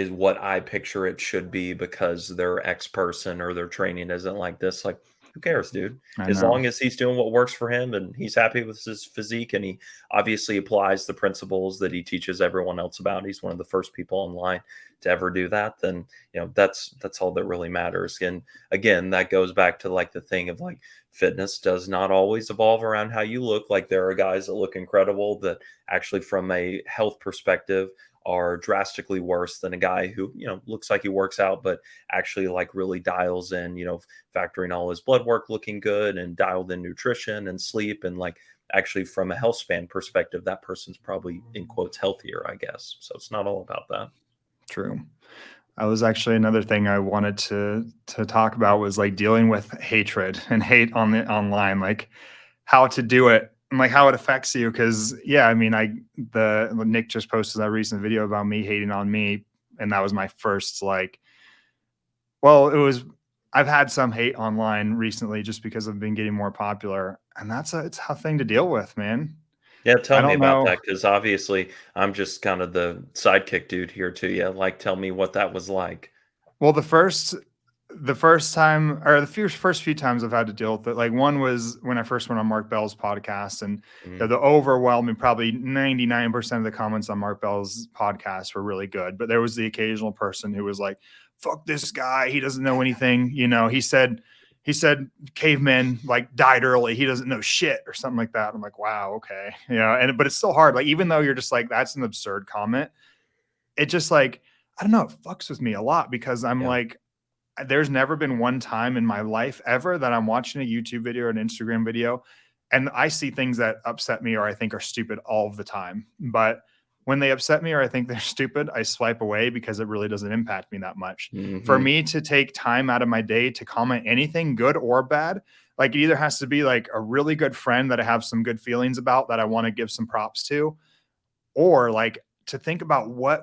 what I picture it should be because their X person or their training isn't like this. Like, who cares, dude? I As know. long as he's doing what works for him and he's happy with his physique and he obviously applies the principles that he teaches everyone else about. He's one of the first people online to ever do that. Then that's all that really matters. And again, that goes back to like the thing of like fitness does not always evolve around how you look. Like there are guys that look incredible that actually from a health perspective are drastically worse than a guy who looks like he works out but actually like really dials in, factoring all his blood work looking good and dialed in nutrition and sleep, and like actually from a health span perspective that person's probably in quotes healthier, I guess. So it's not all about that. True. I was actually another thing I wanted to talk about was like dealing with hatred and hate on the online, like how to do it and like how it affects you. Cause yeah, I mean, the Nick just posted that recent video about me hating on me. And that was my first like, well, it was, I've had some hate online recently just because I've been getting more popular. And that's a tough thing to deal with, man. Yeah, tell I me don't about know. that because obviously I'm just kind of the sidekick dude here to you. Like, tell me what that was like. Well, the first time or the first few times I've had to deal with it, like one was when I first went on Mark Bell's podcast, and Mhm. the overwhelming, probably 99% of the comments on Mark Bell's podcast were really good. But there was the occasional person who was like, fuck this guy. He doesn't know anything. He said cavemen like died early. He doesn't know shit or something like that. I'm like, wow, okay. But it's still hard. Like, even though you're just like, that's an absurd comment, it just like, I don't know, it fucks with me a lot because I'm Yeah. like, there's never been one time in my life ever that I'm watching a YouTube video or an Instagram video and I see things that upset me or I think are stupid all of the time. But when they upset me or I think they're stupid, I swipe away because it really doesn't impact me that much. For Hmm. me to take time out of my day to comment anything good or bad, like it either has to be like a really good friend that I have some good feelings about that I want to give some props to, or like to think about what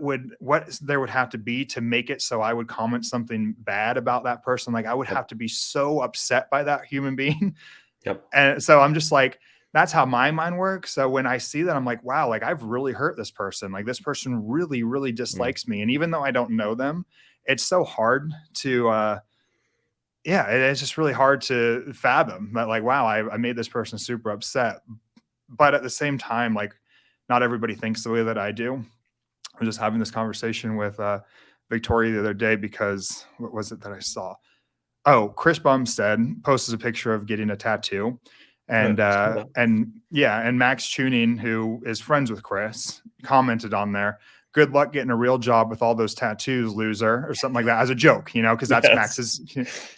there would have to be to make it so I would comment something bad about that person. Like I would Yep. have to be so upset by that human being. Yep. And so I'm just like, that's how my mind works. So when I see that, I'm like, wow, like I've really hurt this person. Like this person really, really Mm. dislikes me. And even though I don't know them, it's so hard to yeah, it's just really hard to fathom that, like, wow, I made this person super upset. But at the same time, like not everybody thinks the way that I do. I was just having this conversation with Victoria the other day because what was it that I saw? Oh, Chris Bumstead posted a picture of getting a tattoo, Yeah, and I saw that. and Max Tuning, who is friends with Chris, commented on there. Good luck getting a real job with all those tattoos, loser, or something like that, as a joke, because that's Yes. Max's.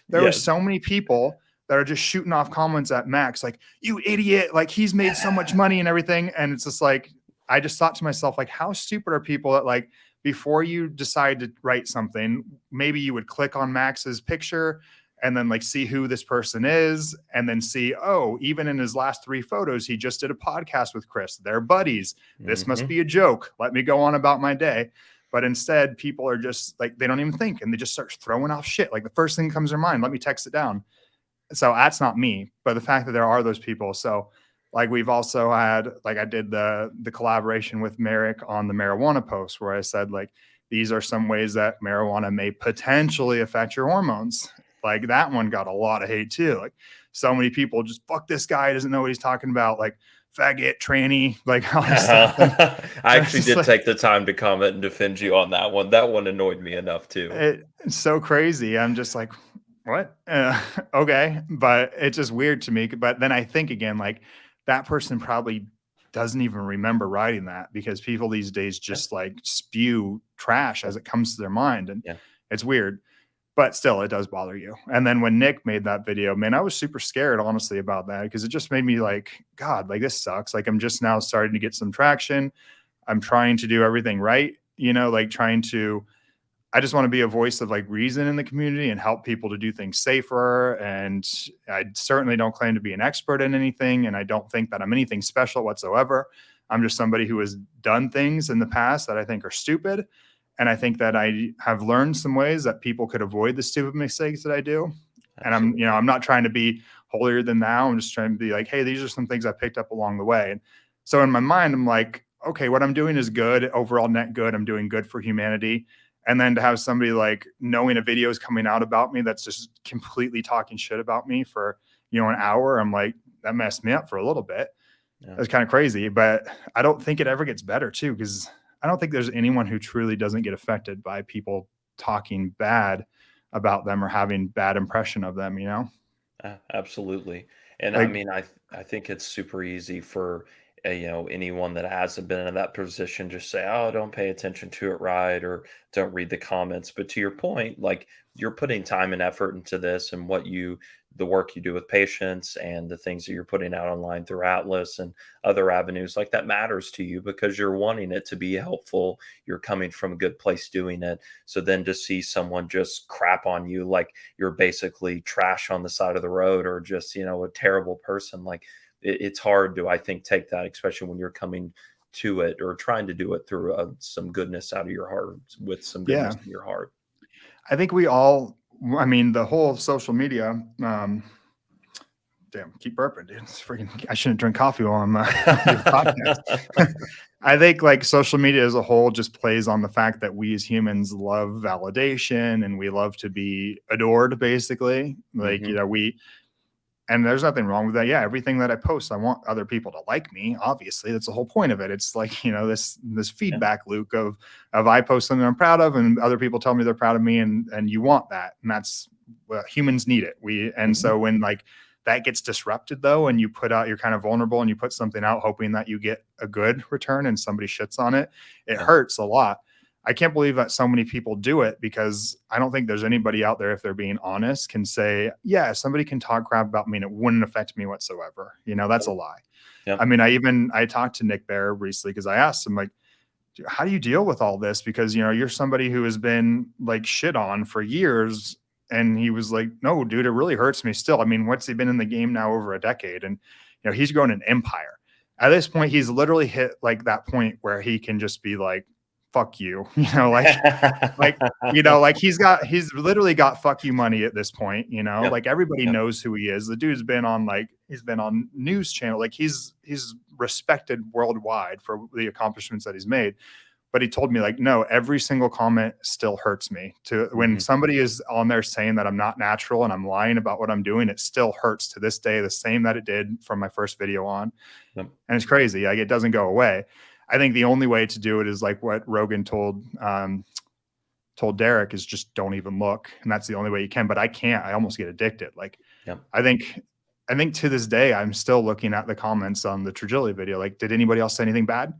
There were Yes. so many people that are just shooting off comments at Max, like, you idiot, like he's made so much money and everything. And it's just like, I just thought to myself, like, how stupid are people that like before you decide to write something, maybe you would click on Max's picture and then like see who this person is and then see, oh, even in his last 3 photos he just did a podcast with Chris, they're buddies, this must Hmm. be a joke, let me go on about my day. But instead people are just like, they don't even think and they just start throwing off shit, like the first thing that comes to their mind, let me text it down. So that's not me, but the fact that there are those people. So like we've also had, like I did the collaboration with Marek on the marijuana post where I said like, these are some ways that marijuana may potentially affect your hormones. Like that one got a lot of hate too. Like so many people just, fuck this guy, doesn't know what he's talking about. Like faggot, tranny, like all this stuff. And I it's actually just did like, take the time to comment and defend you on that one. That one annoyed me enough too. it's so crazy. I'm just like, what? Okay. But it's just weird to me. But then I think again, like that person probably doesn't even remember writing that because people these days Yeah, just like spew trash yeah, as it comes to their mind. And yeah. it's weird. But still, it does bother you. And then when Nick made that video, man, I was super scared, honestly, about that because it just made me like, God, like this sucks. Like I'm just now starting to get some traction. I'm trying to do everything right, like trying to, I just want to be a voice of like reason in the community and help people to do things safer. And I certainly don't claim to be an expert in anything. And I don't think that I'm anything special whatsoever. I'm just somebody who has done things in the past that I think are stupid. And I think that I have learned some ways that people could avoid the stupid mistakes that I do. And Absolutely. I'm not trying to be holier than thou. I'm just trying to be like, hey, these are some things I picked up along the way. And so in my mind, I'm like, okay, what I'm doing is good, overall net good. I'm doing good for humanity. And then to have somebody like knowing a video is coming out about me that's just completely talking shit about me for, an hour, I'm like, that messed me up for a little bit. Yeah. That's kind of crazy, but I don't think it ever gets better too, because I don't think there's anyone who truly doesn't get affected by people talking bad about them or having bad impression of them. Absolutely. And I Like, mean, I think it's super easy for anyone that hasn't been in that position just say, "Oh, don't pay attention to it, right?" or "Don't read the comments." But to your point, like you're putting time and effort into this, and the work you do with patients, and the things that you're putting out online through Atlas and other avenues, like that matters to you because you're wanting it to be helpful. You're coming from a good place doing it. So then to see someone just crap on you, like you're basically trash on the side of the road or just a terrible person, like it's hard to, I think, take that, especially when you're coming to it or trying to do it through some goodness out of your heart, with some yeah, goodness in your heart. I think we all, I mean, the whole social media, damn, keep burping, dude. It's freaking, I shouldn't drink coffee while I'm doing a podcast. I think like social media as a whole just plays on the fact that we as humans love validation and we love to be adored, basically. Like, Hmm. and there's nothing wrong with that. Yeah, everything that I post, I want other people to like me. Obviously, that's the whole point of it. It's like this Yeah. feedback loop of I post something I'm proud of, and other people tell me they're proud of me, and you want that, and that's what humans need it. And Hmm. so when like that gets disrupted though, and you put out, you're kind of vulnerable, and you put something out hoping that you get a good return, and somebody shits on it, it Yeah. hurts a lot. I can't believe that so many people do it because I don't think there's anybody out there, if they're being honest, can say, yeah, somebody can talk crap about me and it wouldn't affect me whatsoever. That's a lie. Yeah. I mean, I talked to Nick Bear recently because I asked him, like, how do you deal with all this? Because, you're somebody who has been like shit on for years. And he was like, no, dude, it really hurts me still. I mean, what's he been in the game now over a decade? And, he's grown an empire. At this point, he's literally hit like that point where he can just be like, fuck you, like, like he's literally got fuck you money at this point, Yeah. like everybody Yeah. knows who he is. The dude's been on he's been on news channel, like he's respected worldwide for the accomplishments that he's made. But he told me like, no, every single comment still hurts me. To when Hmm. somebody is on there saying that I'm not natural and I'm lying about what I'm doing, it still hurts to this day, the same that it did from my first video on. Yep. And it's crazy. Like it doesn't go away. I think the only way to do it is like what Rogan told Derek, is just don't even look. And that's the only way you can. But I can't. I almost get addicted. Like Yep. I think I think to this day, I'm still looking at the comments on the Tragility video. Like, did anybody else say anything bad?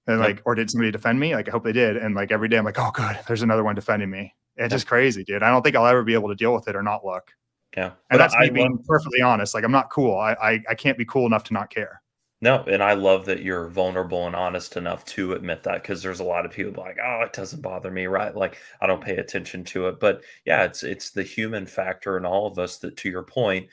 And Yep. like, or did somebody defend me? Like, I hope they did. And like every day I'm like, oh good, there's another one defending me. It's Yep. just crazy, dude. I don't think I'll ever be able to deal with it or not look. Yeah. And But that's I me love being perfectly honest. Like I'm not cool. I can't be cool enough to not care. No, and I love that you're vulnerable and honest enough to admit that because there's a lot of people like, oh, it doesn't bother me, right? Like I don't pay attention to it. But yeah, it's the human factor in all of us that, to your point,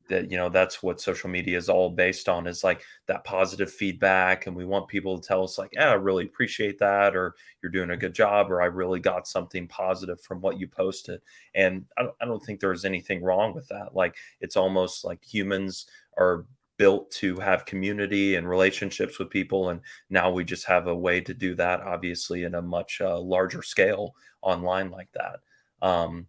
that that's what social media is all based on, is like that positive feedback. And we want people to tell us like, yeah, I really appreciate that, or you're doing a good job, or I really got something positive from what you posted. And I don't think there's anything wrong with that. Like it's almost like humans are built to have community and relationships with people, and now we just have a way to do that, obviously in a much larger scale online like that. um,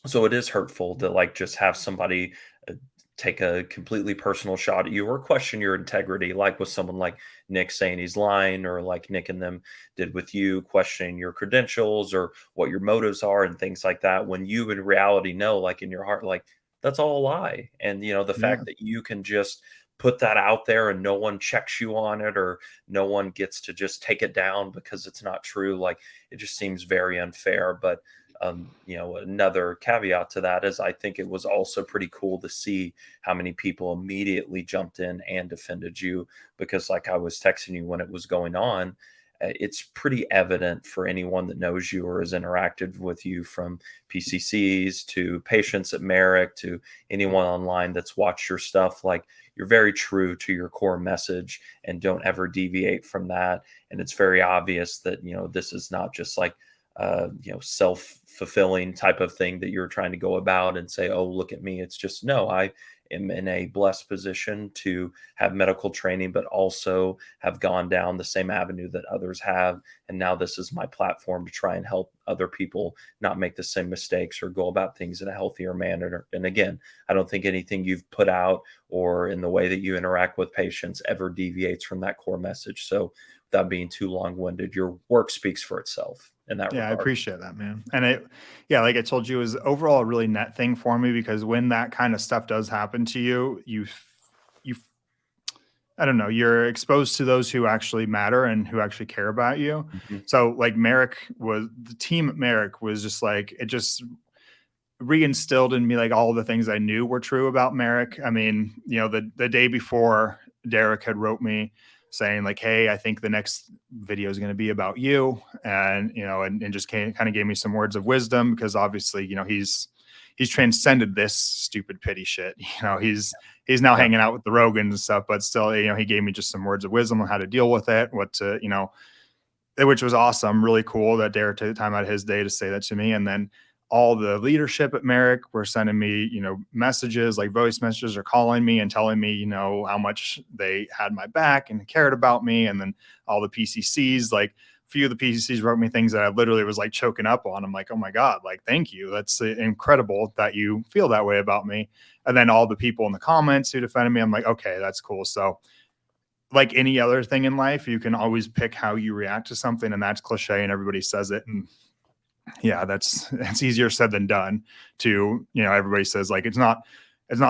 so it is hurtful to like just have somebody uh, take a completely personal shot at you or question your integrity, like with someone like Nick saying he's lying, or like Nick and them did with you, questioning your credentials or what your motives are and things like that. When you in reality know, like in your heart, like that's all a lie. And, the Yeah. fact that you can just put that out there and no one checks you on it, or no one gets to just take it down because it's not true, like it just seems very unfair. But another caveat to that is I think it was also pretty cool to see how many people immediately jumped in and defended you, because like I was texting you when it was going on, it's pretty evident for anyone that knows you or has interacted with you, from PCCs to patients at Merrick to anyone online that's watched your stuff, like you're very true to your core message and don't ever deviate from that. And it's very obvious that, this is not just like self-fulfilling type of thing that you're trying to go about and say, oh, look at me. It's just, no, I am in a blessed position to have medical training, but also have gone down the same avenue that others have. And now this is my platform to try and help other people not make the same mistakes or go about things in a healthier manner. And again, I don't think anything you've put out or in the way that you interact with patients ever deviates from that core message. So without being too long-winded, your work speaks for itself in that Yeah, I regard. appreciate that, man. And yeah, like I told you, it was overall a really net thing for me because when that kind of stuff does happen to you, you, I don't know, you're exposed to those who actually matter and who actually care about you. Mhm. So like the team at Merrick was just like, it just reinstilled in me like all the things I knew were true about Merrick. I mean, the day before, Derek had wrote me saying like, "Hey, I think the next video is going to be about you," and and just kind of gave me some words of wisdom because obviously, he's transcended this stupid pity shit. He's now Yeah. hanging out with the Rogans and stuff, but still, he gave me just some words of wisdom on how to deal with it, what to, which was awesome, really cool that Derek took the time out of his day to say that to me. And then all the leadership at Merrick were sending me, messages like voice messages or calling me and telling me, how much they had my back and cared about me. And then all the PCCs, like a few of the PCCs wrote me things that I literally was like choking up on. I'm like, oh my God, like, thank you. That's incredible that you feel that way about me. And then all the people in the comments who defended me, I'm like, okay, that's cool. So like any other thing in life, you can always pick how you react to something, and that's cliche and everybody says it. And yeah, that's easier said than done to, everybody says like, it's not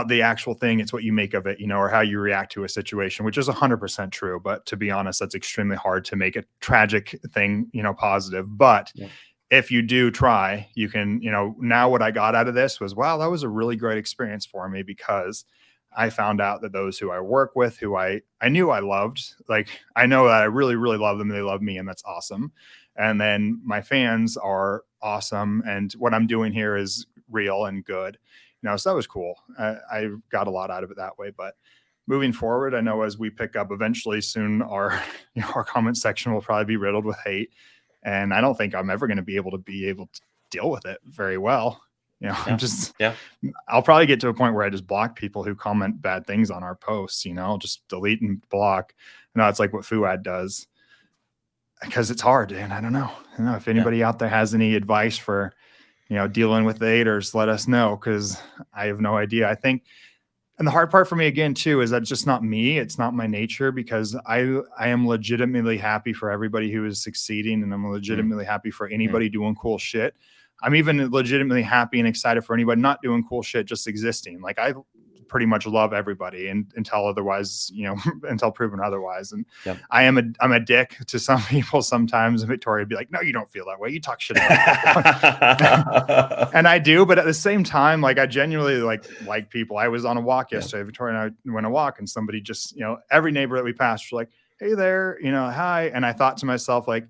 the actual thing. It's what you make of it, or how you react to a situation, which is 100% true. But to be honest, that's extremely hard to make a tragic thing, positive. But Yeah. if you do try, you can, now what I got out of this was, wow, that was a really great experience for me because I found out that those who I work with, who I knew I loved, like I know that I really, really love them. They love me, and that's awesome. And then my fans are awesome. And what I'm doing here is real and good. So that was cool. I got a lot out of it that way. But moving forward, I know as we pick up eventually soon, our our comment section will probably be riddled with hate. And I don't think I'm ever going to be able to deal with it very well. I'm Yeah. just Yeah. I'll probably get to a point where I just block people who comment bad things on our posts, just delete and block. It's like what Fuad does because it's hard. And I don't know. If Yeah. anybody out there has any advice for, dealing with the haters, let us know because I have no idea. I think, and the hard part for me again too is that's just not me. It's not my nature because I am legitimately happy for everybody who is succeeding, and I'm Mm. legitimately happy for Mm. anybody doing cool shit. I'm even legitimately happy and excited for anybody not doing cool shit, just existing. Like I pretty much love everybody and until otherwise, until proven otherwise. And Yeah. I'm a dick to some people sometimes. And Victoria would be like, no, you don't feel that way. You talk shit about and I do, but at the same time, like I genuinely like people. I was on a walk Yeah. yesterday. Victoria and I went on a walk, and somebody just, every neighbor that we passed was like, "Hey there, hi." And I thought to myself, like,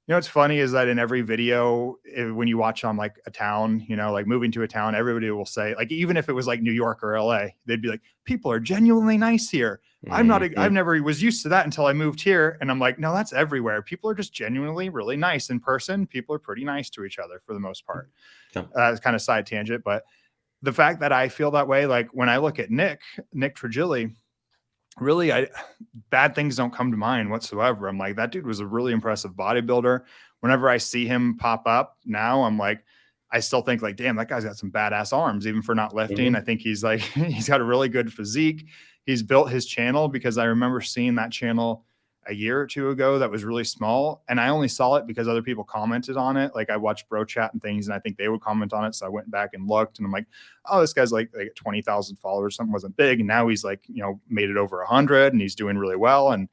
what's funny is that in every video, when you watch on like a town, like moving to a town, everybody will say, like, even if it was like New York or LA, they'd be like, people are genuinely nice here. I've Mhm. never was used to that until I moved here. And I'm like, no, that's everywhere. People are just genuinely really nice in person. People are pretty nice to each other for the most part. Yeah. It's kind of side tangent, but the fact that I feel that way, like when I look at Nick Trigilli, really, bad things don't come to mind whatsoever. I'm like, that dude was a really impressive bodybuilder. Whenever I see him pop up now, I'm like, I still think like, damn, that guy's got some badass arms, even for not lifting. Mhm. I think he's like, he's got a really good physique. He's built his channel, because I remember seeing that channel a year or two ago that was really small. And I only saw it because other people commented on it. Like I watched Bro Chat and things, and I think they would comment on it. So I went back and looked, and I'm like, oh, this guy's like 20,000 followers. Something wasn't big. And now he's like, made it over 100, and he's doing really well. And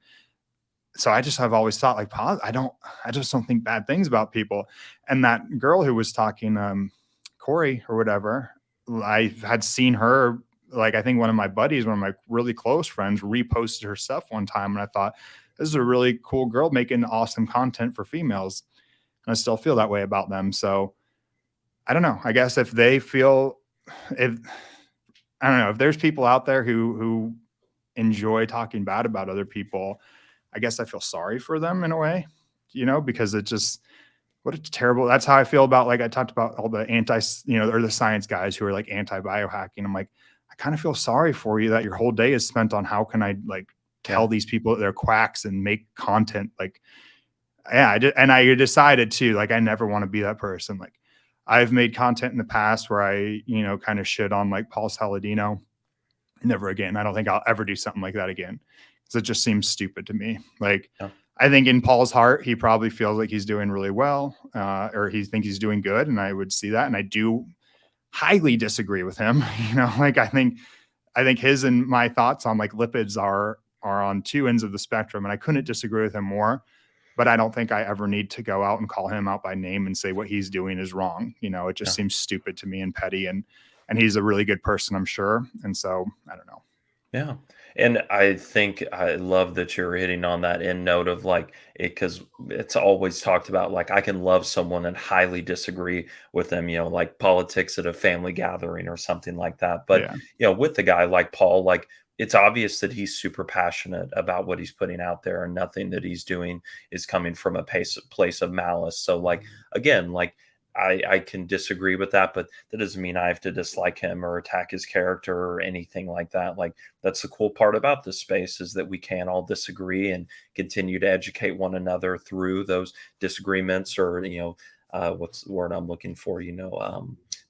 so I just have always thought like, I just don't think bad things about people. And that girl who was talking, Corey or whatever, I had seen her, like, I think one of my buddies, one of my really close friends, reposted her stuff one time. And I thought, this is a really cool girl making awesome content for females. And I still feel that way about them. So I don't know. I guess if they feel, if I don't know, if there's people out there who enjoy talking bad about other people, I guess I feel sorry for them in a way, because it just, what a terrible, that's how I feel about, like, I talked about all the or the science guys who are like anti-biohacking. I'm like, I kind of feel sorry for you that your whole day is spent on how can I like Yeah. tell these people that they're quacks and make content. Like, yeah, I decided to, like, I never want to be that person. Like, I've made content in the past where I, kind of shit on like Paul Saladino. Never again. I don't think I'll ever do something like that again, because it just seems stupid to me. Like, Yeah. I think in Paul's heart, he probably feels like he's doing really well, or he thinks he's doing good, and I would see that. And I do highly disagree with him. Like, I think his and my thoughts on like lipids are on two ends of the spectrum, and I couldn't disagree with him more. But I don't think I ever need to go out and call him out by name and say what he's doing is wrong. It just Yeah. seems stupid to me and petty, and he's a really good person, I'm sure. And so I don't know. Yeah. And I think I love that you're hitting on that end note of like it, because it's always talked about like I can love someone and highly disagree with them, like politics at a family gathering or something like that. But, Yeah. with the guy like Paul, like it's obvious that he's super passionate about what he's putting out there, and nothing that he's doing is coming from a place of malice. So, like, again, like, I can disagree with that, but that doesn't mean I have to dislike him or attack his character or anything like that. Like, that's the cool part about this space, is that we can all disagree and continue to educate one another through those disagreements, or what's the word I'm looking for?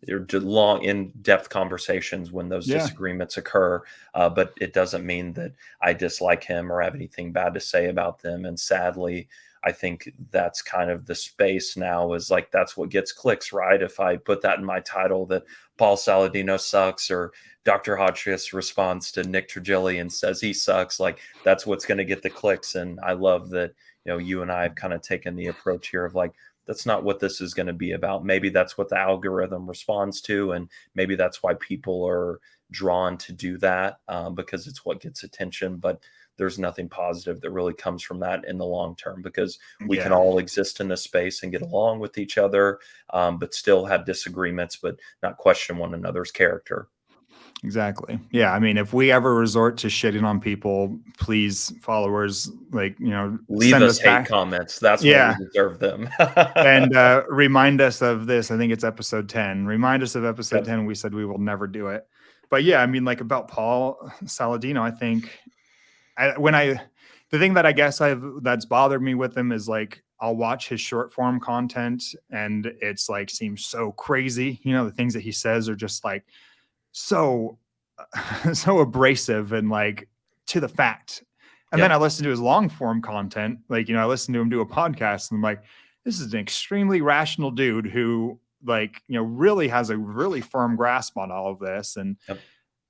They're long in-depth conversations when those Yeah. disagreements occur. But it doesn't mean that I dislike him or have anything bad to say about them. And sadly, I think that's kind of the space now, is like that's what gets clicks, right? If I put that in my title that Paul Saladino sucks, or Dr. Hotchkiss responds to Nick Trigili and says he sucks, like that's what's going to get the clicks. And I love that, you and I have kind of taken the approach here of like, that's not what this is going to be about. Maybe that's what the algorithm responds to. And maybe that's why people are drawn to do that, because it's what gets attention. But there's nothing positive that really comes from that in the long term, because we can Yeah. all exist in this space and get along with each other, but still have disagreements, but not question one another's character. Exactly. Yeah. I mean, if we ever resort to shitting on people, please, followers, like, Leave send us us hate back. comments. That's when we Yeah. deserve them. And remind us of this. I think it's episode 10. Remind us of episode Yep. 10. We said we will never do it. But yeah, I mean, like, about Paul Saladino, I think the thing that I guess that's bothered me with him is like, I'll watch his short form content, and it's like seems so crazy. The things that he says are just like so so abrasive and like to the fact. And then Yep. I listen to his long form content. Like, I listen to him do a podcast, and I'm like, this is an extremely rational dude who, like, really has a really firm grasp on all of this. Yep.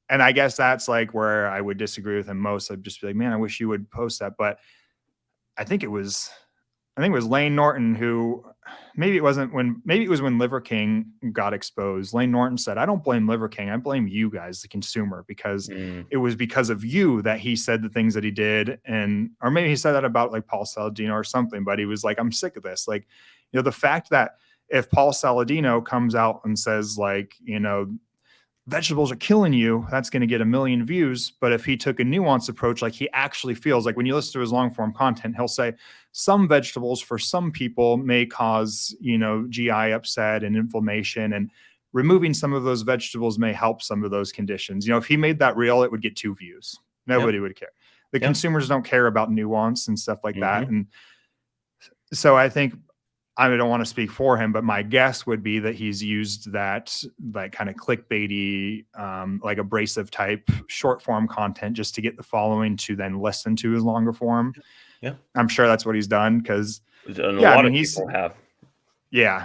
And I guess that's like where I would disagree with him most. I'd just be like, man, I wish you would post that. But I think it was Lane Norton who, maybe it was when Liver King got exposed. Lane Norton said, I don't blame Liver King. I blame you guys, the consumer, because Mm. it was because of you that he said the things that he did. Or maybe he said that about like Paul Saladino or something, but he was like, I'm sick of this. Like, the fact that if Paul Saladino comes out and says like, vegetables are killing you, that's going to get 1 million views. But if he took a nuanced approach, like he actually feels like, when you listen to his long form content, he'll say some vegetables for some people may cause, GI upset and inflammation, and removing some of those vegetables may help some of those conditions. If he made that real, it would get 2 views. Nobody Yep. would care. The Yep. consumers don't care about nuance and stuff like that. Mhm. And so I think I don't want to speak for him, but my guess would be that he's used that like kind of clickbaity, like abrasive type short form content just to get the following to then listen to his longer form. Yeah. I'm sure that's what he's done because, And a yeah, I lot mean, of people have. yeah.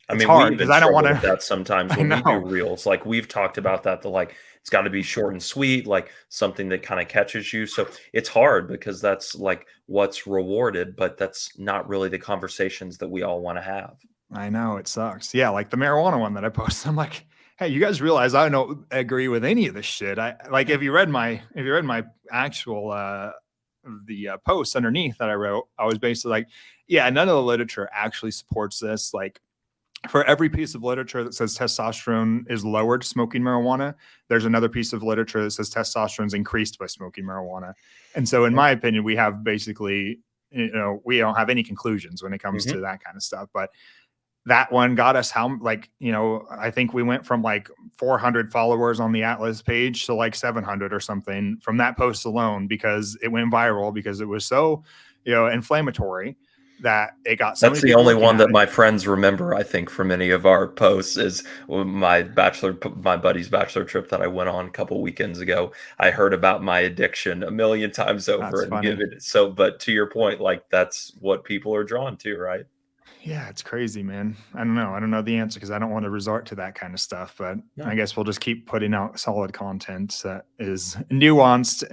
I It's mean, we hard even because I don't want struggle with to, that sometimes I when we do know, reels. Like we've talked about that, the like it's got to be short and sweet, like something that kind of catches you. So it's hard because that's like what's rewarded, but that's not really the conversations that we all want to have. I know it sucks. Yeah. Like the marijuana one that I posted, I'm like, hey, you guys realize I don't agree with any of this shit. I like, Yeah. if you read my actual, the post underneath that I wrote, I was basically like, yeah, none of the literature actually supports this. Like, for every piece of literature that says testosterone is lowered smoking marijuana, there's another piece of literature that says testosterone is increased by smoking marijuana. And so, in Yeah. my opinion, we have basically, we don't have any conclusions when it comes Hmm. to that kind of stuff. But that one got us how, like, I think we went from like 400 followers on the Atlas page to like 700 or something from that post alone because it went viral because it was so, inflammatory that it got so That's many the people only looking one at that it. my friends remember, I think, from any of our posts is my buddy's bachelor trip that I went on a couple weekends ago. I heard about my addiction a million times over That's and give funny. it so, but to your point, like that's what people are drawn to, right? Yeah, it's crazy, man. I don't know. I don't know the answer because I don't want to resort to that kind of stuff. But I No, guess we'll just keep putting out solid content that is nuanced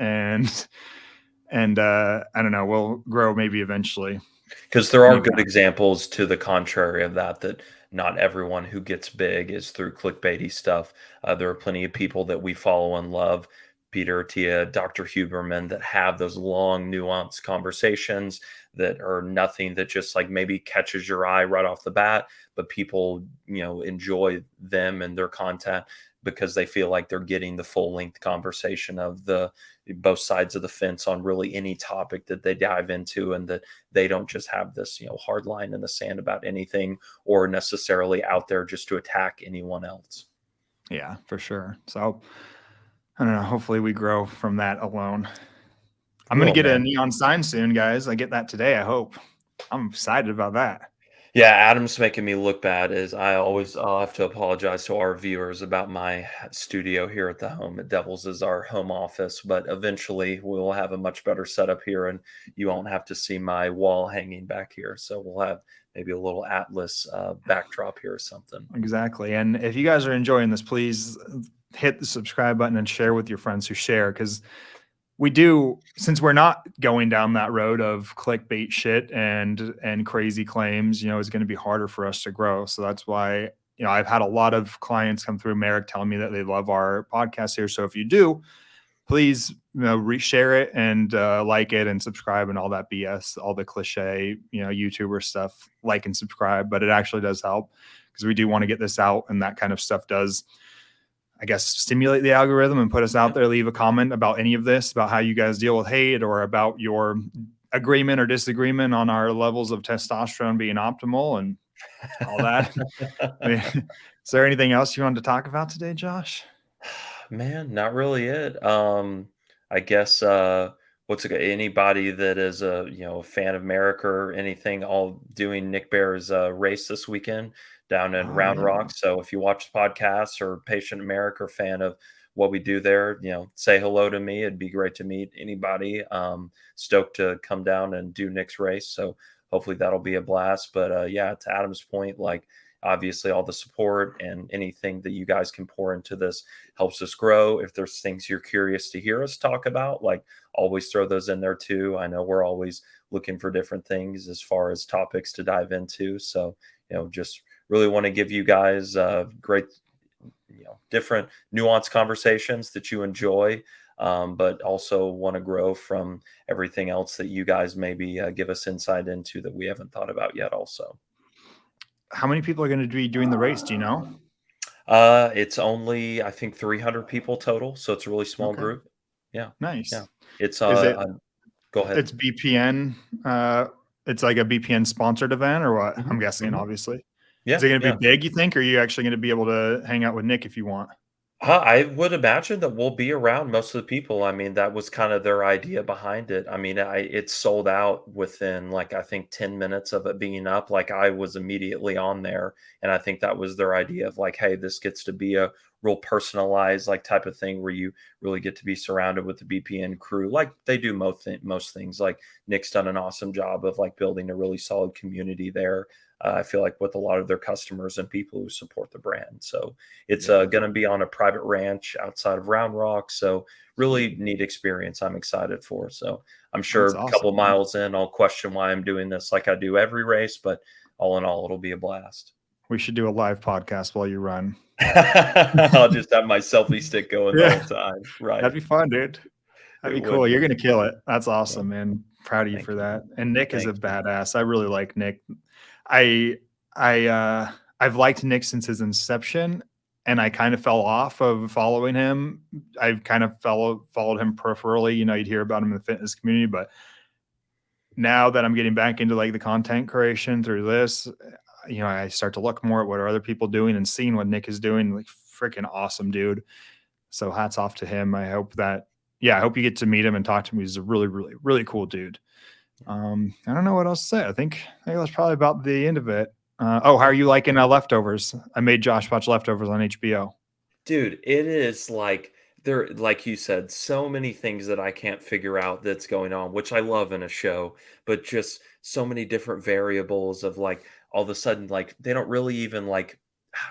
and I don't know. We'll grow maybe eventually. because there are Maybe good not. examples to the contrary of that, that not everyone who gets big is through clickbaity stuff. There are plenty of people that we follow and love, Peter Tia, Dr. Huberman, that have those long, nuanced conversations that are nothing that just like maybe catches your eye right off the bat, but people, enjoy them and their content because they feel like they're getting the full length conversation of the both sides of the fence on really any topic that they dive into, and that they don't just have this hard line in the sand about anything or necessarily out there just to attack anyone else. Yeah, for sure. So I don't know. Hopefully we grow from that alone. I'm gonna Well, get a man. neon sign soon, guys. I get that today. I hope. I'm excited about that. Yeah, Adam's making me look bad. Is I'll have to apologize to our viewers about my studio here at the home. At Devils is our home office, but eventually we will have a much better setup here, and you won't have to see my wall hanging back here. So we'll have maybe a little Atlas backdrop here or something. Exactly. And if you guys are enjoying this, please hit the subscribe button and share with your friends who share because we do, since we're not going down that road of clickbait shit and crazy claims, it's going to be harder for us to grow. So that's why, I've had a lot of clients come through Marek telling me that they love our podcast here. So if you do, please, reshare it and like it and subscribe and all that BS, all the cliche, YouTuber stuff, like and subscribe. But it actually does help because we do want to get this out, and that kind of stuff does, I guess, stimulate the algorithm and put us out there. Leave a comment about any of this, about how you guys deal with hate or about your agreement or disagreement on our levels of testosterone being optimal and all that. I mean, is there anything else you wanted to talk about today, Josh? Man, not really it. I guess what's it, anybody that is a fan of Merrick or anything, all doing Nick Bear's race this weekend down in Oh Round yeah. Rock. So if you watch the podcast or patient Merrick or fan of what we do there, say hello to me. It'd be great to meet anybody. Stoked to come down and do Nick's race. So hopefully that'll be a blast. But yeah, to Adam's point, like obviously all the support and anything that you guys can pour into this helps us grow. If there's things you're curious to hear us talk about, like always throw those in there too. I know we're always looking for different things as far as topics to dive into. So, just really want to give you guys great, different nuanced conversations that you enjoy. But also want to grow from everything else that you guys maybe give us insight into that we haven't thought about yet also. How many people are going to be doing the race? Do you know? It's only I think 300 people total, so it's a really small Okay. group. Yeah, yeah. Nice. It's Is it, go ahead. it's BPN, it's like a BPN sponsored event or what? Mhm, I'm guessing, mhm. obviously. Is Yeah, it going to be yeah. big, you think? Or are you actually going to be able to hang out with Nick if you want? I would imagine that we'll be around most of the people. I mean, that was kind of their idea behind it. I mean, it sold out within like I think 10 minutes of it being up. Like I was immediately on there, and I think that was their idea of like, hey, this gets to be a real personalized like type of thing where you really get to be surrounded with the BPN crew, like they do most things. Like Nick's done an awesome job of like building a really solid community there. I feel like with a lot of their customers and people who support the brand. So it's Yeah, going to be on a private ranch outside of Round Rock. So really neat experience. I'm excited for. So I'm that's sure a couple awesome, of man. miles in, I'll question why I'm doing this like I do every race, but all in all, it'll be a blast. We should do a live podcast while you run. I'll just have my selfie stick going the Yeah, whole time. Right. that'd be fun, dude. That'd It be would cool. You're be. gonna kill it. That's Yeah. awesome, man. Proud of you Thank for you. that. And Nick is a Thank you. badass. I really like Nick. I I've liked Nick since his inception, and I kind of fell off of following him. I've kind of followed him peripherally. You know, you'd hear about him in the fitness community, but now that I'm getting back into like the content creation through this, you know, I start to look more at what are other people doing and seeing what Nick is doing. Like freaking awesome, dude. So hats off to him. I hope that, yeah, I hope you get to meet him and talk to him. He's a really, really, really cool dude. I don't know what else to say. I think that's probably about the end of it. Oh, how Yeah. are you liking Leftovers? I made Josh watch Leftovers on HBO. Dude, it is like there like you said, so many things that I can't figure out that's going on, which I love in a show, but just so many different variables of like all of a sudden like they don't really even like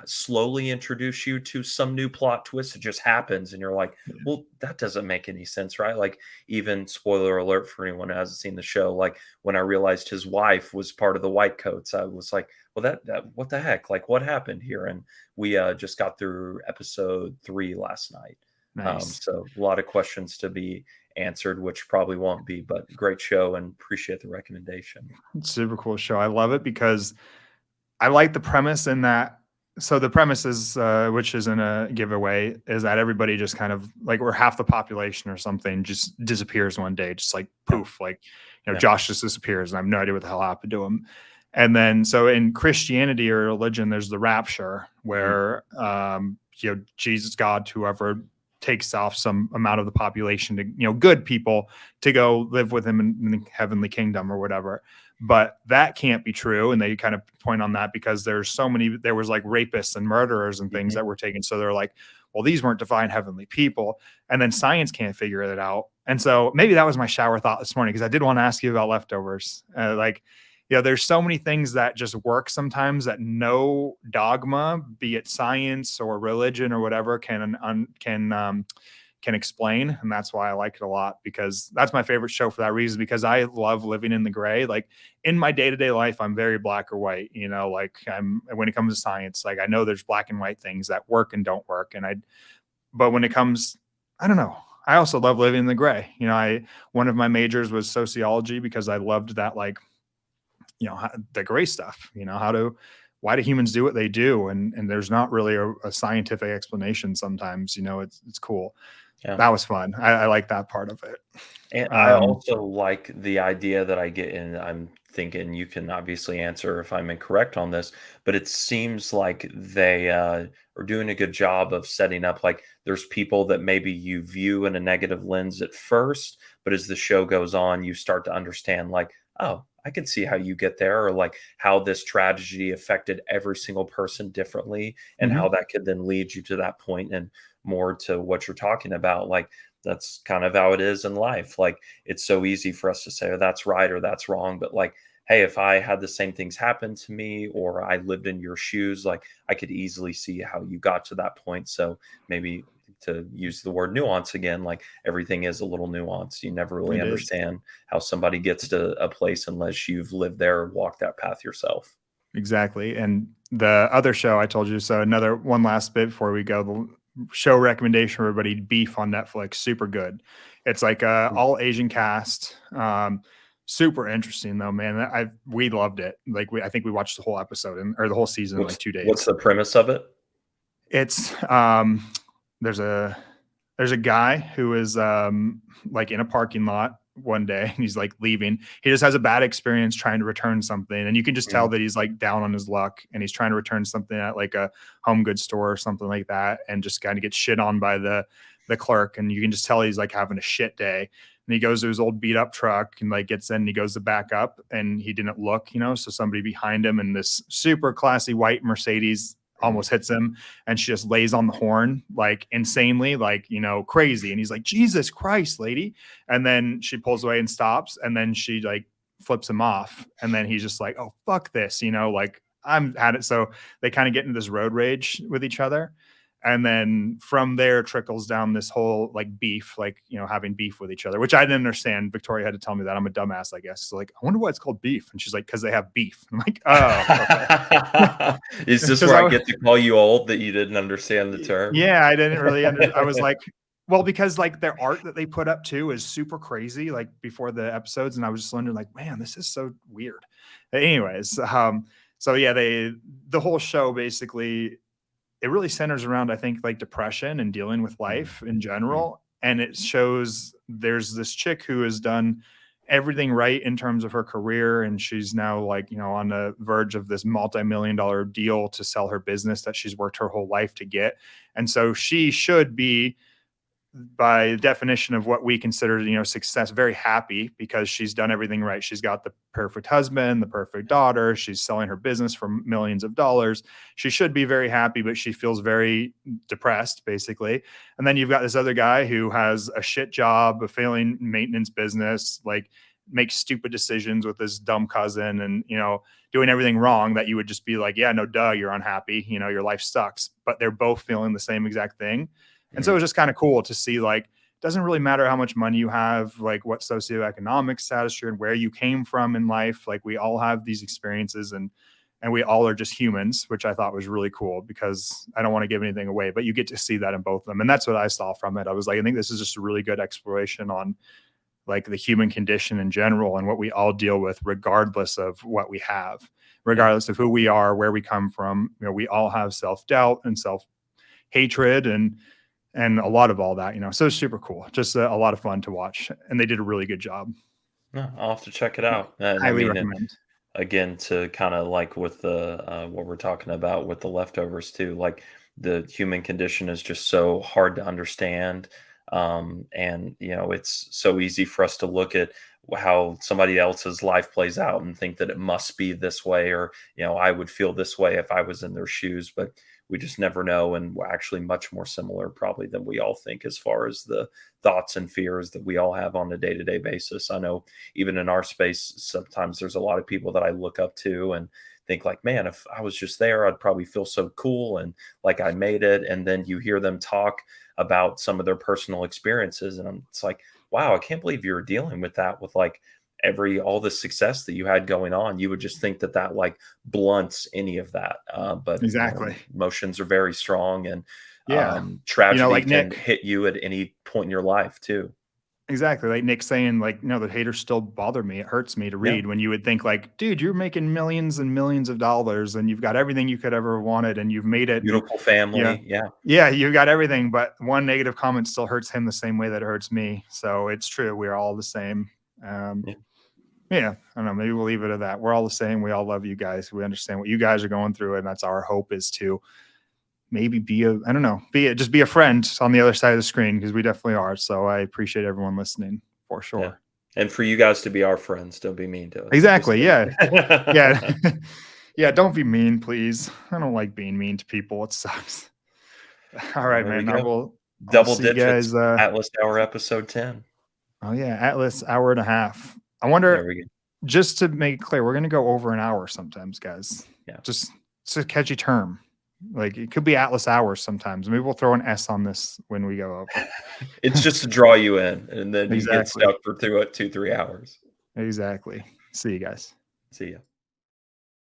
slowly introduce you to some new plot twist. It just happens and you're like, well, that doesn't make any sense, right? Like even spoiler alert for anyone who hasn't seen the show, like when I realized his wife was part of the white coats, I was like, well, that what the heck? Like what happened here? And we just got through episode 3 last night. Nice. So a lot of questions to be answered, which probably won't be, but great show and appreciate the recommendation. Super cool show. I love it because I like the premise in that. So the premise is, which isn't a giveaway, is that everybody just kind of like, or half the population or something just disappears one day, just like Yeah. poof, like, you know, Yeah. Josh just disappears and I have no idea what the hell happened to him. And then, so in Christianity or religion, there's the rapture Mhm. where, you know, Jesus, God, whoever takes off some amount of the population to, you know, good people to go live with him in the heavenly kingdom or whatever. But that can't be true. And they kind of point on that because there was like rapists and murderers and things Mhm. that were taken. So they're like, well, these weren't divine heavenly people. And then science can't figure it out. And so maybe that was my shower thought this morning because I did want to ask you about Leftovers. Like, you know, there's so many things that just work sometimes that no dogma, be it science or religion or whatever, can explain. And that's why I like it a lot because that's my favorite show for that reason, because I love living in the gray. Like in my day-to-day life, I'm very black or white, you know, like when it comes to science, like I know there's black and white things that work and don't work. But when it comes, I don't know. I also love living in the gray. You know, one of my majors was sociology because I loved that, like, you know, the gray stuff, you know, why do humans do what they do? And there's not really a scientific explanation sometimes, you know, it's cool. Yeah. That was fun. I like that part of it. And I Um, also like the idea that I get, and I'm thinking you can obviously answer if I'm incorrect on this, but it seems like they are doing a good job of setting up like there's people that maybe you view in a negative lens at first, but as the show goes on, you start to understand like, oh, I can see how you get there, or like how this tragedy affected every single person differently, and how mhm. that could then lead you to that point and more to what you're talking about. Like that's kind of how it is in life. Like it's so easy for us to say, oh, that's right or that's wrong. But like, hey, if I had the same things happen to me or I lived in your shoes, like I could easily see how you got to that point. So maybe to use the word nuance again, like everything is a little nuanced. You never really It is. understand how somebody gets to a place unless you've lived there or walked that path yourself. Exactly. And the other show I told you, so another one last bit before we go, the show recommendation for everybody, Beef on Netflix, super good. It's like a Mm. all Asian cast. Super interesting though, man. We loved it. Like I think we watched the whole episode or the whole season in like two What's days. the premise of it? It's there's a there's a guy who is like in a parking lot one day and he's like leaving. He just has a bad experience trying to return something. And you can just tell that he's like down on his luck and he's trying to return something at like a home goods store or something like that. And just kind of gets shit on by the clerk. And you can just tell he's like having a shit day. And he goes to his old beat up truck and like gets in and he goes to back up and he didn't look, so somebody behind him in this super classy white Mercedes almost hits him and she just lays on the horn like insanely, like, crazy. And he's like, Jesus Christ, lady. And then she pulls away and stops. And then she like flips him off. And then he's just like, oh, fuck this, like I'm at it. So they kind of get into this road rage with each other. And then from there trickles down this whole like beef, like, having beef with each other, which I didn't understand. Victoria had to tell me that. I'm a dumbass, I guess. So like, I wonder why it's called beef. And she's like, because they have beef. I'm like, oh, okay. Is this where I get to call you old that you didn't understand the term? Yeah, I didn't really understand. I was like, well, because like their art that they put up too is super crazy, like before the episodes. And I was just wondering like, man, this is so weird. Anyways, so yeah, the whole show basically, it really centers around, I think, like depression and dealing with life in general. And it shows there's this chick who has done everything right in terms of her career. And she's now like, on the verge of this multi-million-dollar deal to sell her business that she's worked her whole life to get. And so she should be, by definition of what we consider, success, very happy because she's done everything right. She's got the perfect husband, the perfect daughter. She's selling her business for millions of dollars. She should be very happy, but she feels very depressed, basically. And then you've got this other guy who has a shit job, a failing maintenance business, like makes stupid decisions with his dumb cousin and, doing everything wrong that you would just be like, yeah, no, duh, you're unhappy. Your life sucks. But they're both feeling the same exact thing. And so it was just kind of cool to see, like, it doesn't really matter how much money you have, like what socioeconomic status you're in, where you came from in life. Like we all have these experiences and we all are just humans, which I thought was really cool because I don't want to give anything away, but you get to see that in both of them. And that's what I saw from it. I was like, I think this is just a really good exploration on like the human condition in general and what we all deal with regardless of what we have, regardless of who we are, where we come from. We all have self-doubt and self-hatred and a lot of all that, so it's super cool. Just a lot of fun to watch. And they did a really good job. No, I'll have to check it out. And Highly recommend. Again, to kind of like with the what we're talking about with the leftovers too, like the human condition is just so hard to understand. And it's so easy for us to look at how somebody else's life plays out and think that it must be this way, or I would feel this way if I was in their shoes, but we just never know. And we're actually much more similar probably than we all think, as far as the thoughts and fears that we all have on a day-to-day basis. I know even in our space, sometimes there's a lot of people that I look up to and think like, man, if I was just there, I'd probably feel so cool and like I made it. And then you hear them talk about some of their personal experiences. And it's like, wow, I can't believe you're dealing with that with like all the success that you had going on. You would just think that like blunts any of that. But exactly, emotions are very strong, and yeah, tragedy like can Nick hit you at any point in your life too. Exactly. Like Nick saying like, no, the haters still bother me. It hurts me to read when you would think like, dude, you're making millions and millions of dollars and you've got everything you could ever wanted and you've made it. Beautiful family. Yeah. You got everything, but one negative comment still hurts him the same way that it hurts me. So it's true. We're all the same. Yeah. I don't know. Maybe we'll leave it at that. We're all the same. We all love you guys. We understand what you guys are going through. And that's our hope, is to maybe just be a friend on the other side of the screen, because we definitely are. So I appreciate everyone listening for sure. Yeah. And for you guys to be our friends, don't be mean to us. Exactly. Yeah. Yeah. Yeah. Don't be mean, please. I don't like being mean to people. It sucks. All right, man. I will double digits. Atlas Hour episode 10. Oh yeah. Atlas hour and a half. I wonder, just to make it clear, we're going to go over an hour sometimes, guys. Yeah. Just it's a catchy term. Like it could be Atlas hours sometimes. Maybe we'll throw an S on this when we go over. It's just to draw you in, and then you get stuck for 2-3 hours. Exactly. See you guys. See ya.